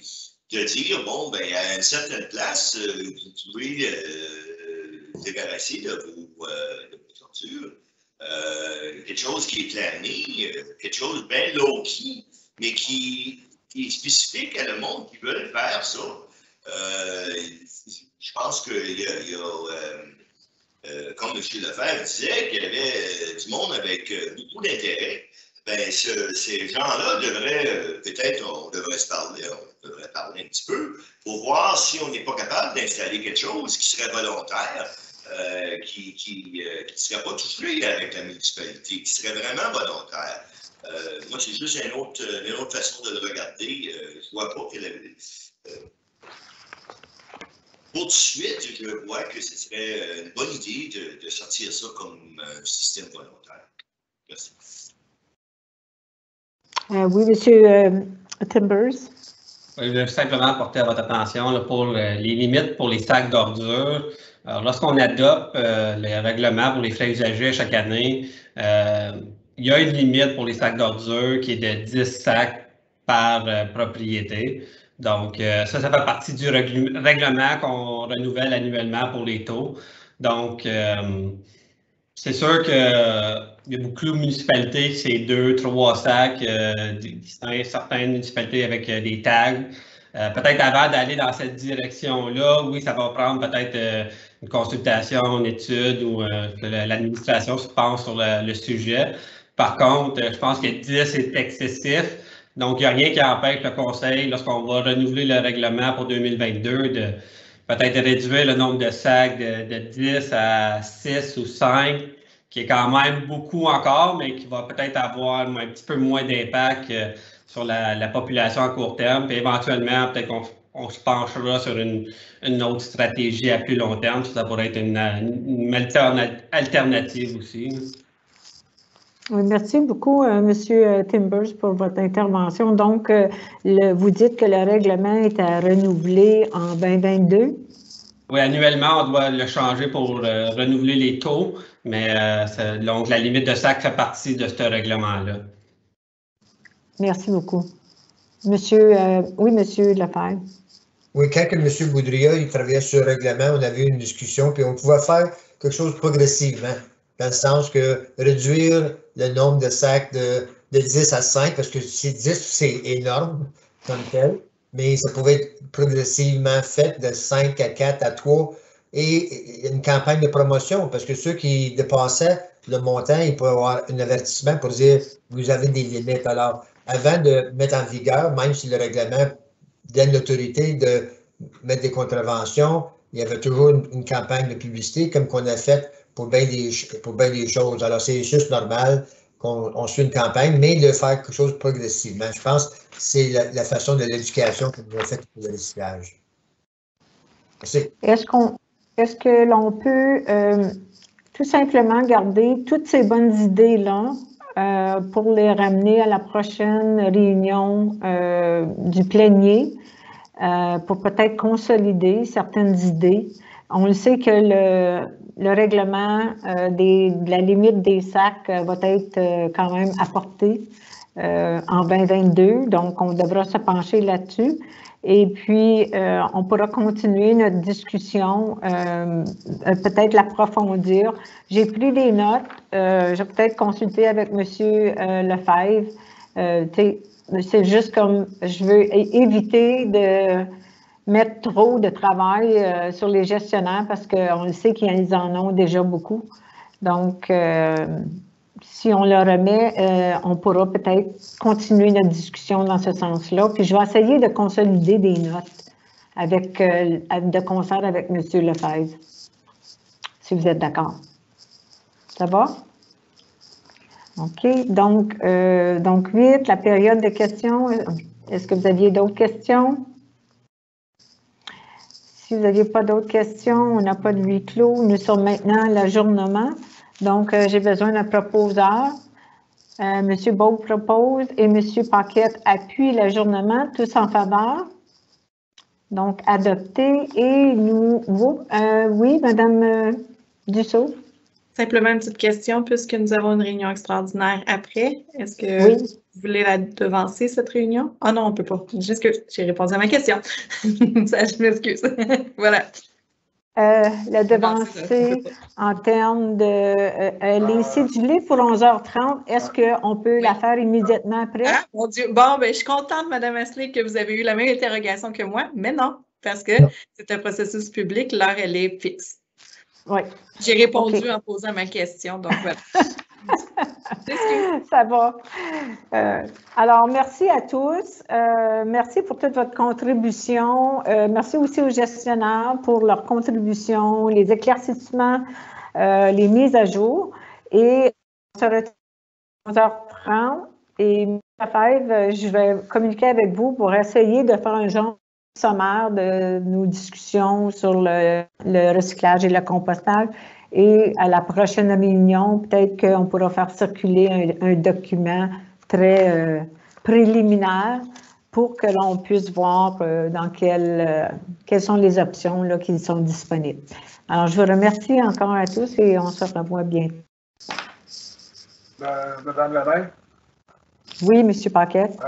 de dire, bon, ben à une certaine place, vous pouvez débarrasser de vos ordures. Quelque chose qui est plané, quelque chose de bien low-key, mais qui est spécifique à le monde qui veut faire ça. Je pense qu'il y a comme M. Lefebvre disait, qu'il y avait du monde avec beaucoup d'intérêt. Ben, ces gens-là devraient, peut-être, on devrait parler un petit peu pour voir si on n'est pas capable d'installer quelque chose qui serait volontaire, qui ne serait pas touché avec la municipalité, qui serait vraiment volontaire. Moi, c'est juste une autre façon de le regarder. Je ne vois pas pour tout de suite, je vois que ce serait une bonne idée de sortir ça comme un système volontaire. Merci. Oui, M. Timbers. Oui, je vais simplement porter à votre attention là, pour les limites pour les sacs d'ordures. Alors, lorsqu'on adopte les règlements pour les frais usagers chaque année, il y a une limite pour les sacs d'ordures qui est de 10 sacs par propriété. Donc, ça fait partie du règlement qu'on renouvelle annuellement pour les taux. Donc, c'est sûr qu'il y a beaucoup de municipalités, c'est 2-3 sacs, certaines municipalités avec des tags. Peut-être avant d'aller dans cette direction-là, oui, ça va prendre peut-être une consultation, une étude ou que l'administration se pense sur le sujet. Par contre, je pense que 10 est excessif. Donc, il n'y a rien qui empêche le conseil, lorsqu'on va renouveler le règlement pour 2022, de peut-être réduire le nombre de sacs de 10 à 6 ou 5, qui est quand même beaucoup encore, mais qui va peut-être avoir un petit peu moins d'impact sur la population à court terme. Puis éventuellement, peut-être qu'on se penchera sur une autre stratégie à plus long terme. Ça pourrait être une alternative aussi. Oui, merci beaucoup, M. Timbers, pour votre intervention. Donc, vous dites que le règlement est à renouveler en 2022? Oui, annuellement, on doit le changer pour renouveler les taux, mais donc la limite de sac fait partie de ce règlement-là. Merci beaucoup. Oui, M. Lefebvre. Oui, quand M. Boudria il travaillait sur le règlement, on avait eu une discussion, puis on pouvait faire quelque chose progressivement, dans le sens que réduire le nombre de sacs de 10 à 5, parce que 10, c'est énorme comme tel, mais ça pouvait être progressivement fait de 5 à 4 à 3 et une campagne de promotion, parce que ceux qui dépassaient le montant, ils pouvaient avoir un avertissement pour dire vous avez des limites. Alors, avant de mettre en vigueur, même si le règlement donne l'autorité de mettre des contraventions, il y avait toujours une campagne de publicité comme qu'on a fait pour bien des choses. Alors, c'est juste normal qu'on suit une campagne, mais de faire quelque chose progressivement. Je pense que c'est la façon de l'éducation que nous avons faite pour le recyclage. Merci. Est-ce que l'on peut tout simplement garder toutes ces bonnes idées-là pour les ramener à la prochaine réunion du plénier pour peut-être consolider certaines idées? On le sait que le règlement de la limite des sacs va être quand même apporté. en 2022. Donc, on devra se pencher là-dessus. Et puis, on pourra continuer notre discussion, peut-être l'approfondir. J'ai pris des notes. Je vais peut-être consulter avec M. Lefebvre. C'est juste comme je veux éviter de mettre trop de travail sur les gestionnaires parce qu'on sait qu'ils en ont déjà beaucoup. Donc, si on le remet, on pourra peut-être continuer notre discussion dans ce sens-là. Puis, je vais essayer de consolider des notes de concert avec M. Lefebvre, si vous êtes d'accord. Ça va? OK. Donc 8, la période de questions. Est-ce que vous aviez d'autres questions? Si vous n'aviez pas d'autres questions, on n'a pas de huis clos. Nous sommes maintenant à l'ajournement. Donc, j'ai besoin d'un proposeur. M. Baud propose et M. Paquette appuie l'ajournement, tous en faveur. Donc, adopté. Et nous, oui, Mme Dussault. Simplement une petite question, puisque nous avons une réunion extraordinaire après. Est-ce que vous voulez la devancer, cette réunion? Ah non, on ne peut pas. Juste que j'ai répondu à ma question. Ça, je m'excuse. Voilà. La devancer en termes de les cédulés pour 11h30, est-ce qu'on peut la faire immédiatement après? Ah, mon Dieu. Bon, ben, je suis contente, Mme Astley, que vous avez eu la même interrogation que moi, mais non, parce que c'est un processus public, l'heure, elle est fixe. Oui. J'ai répondu en posant ma question, donc voilà. Ça va. Alors, merci à tous. Merci pour toute votre contribution. Merci aussi aux gestionnaires pour leur contribution, les éclaircissements, les mises à jour. Et on se retrouve à 11h30. Et Lefebvre, je vais communiquer avec vous pour essayer de faire un genre sommaire de nos discussions sur le recyclage et le compostage. Et à la prochaine réunion, peut-être qu'on pourra faire circuler un document très préliminaire pour que l'on puisse voir dans quelles sont les options là, qui sont disponibles. Alors, je vous remercie encore à tous et on se revoit bientôt. Madame la maire? Oui, M. Paquette.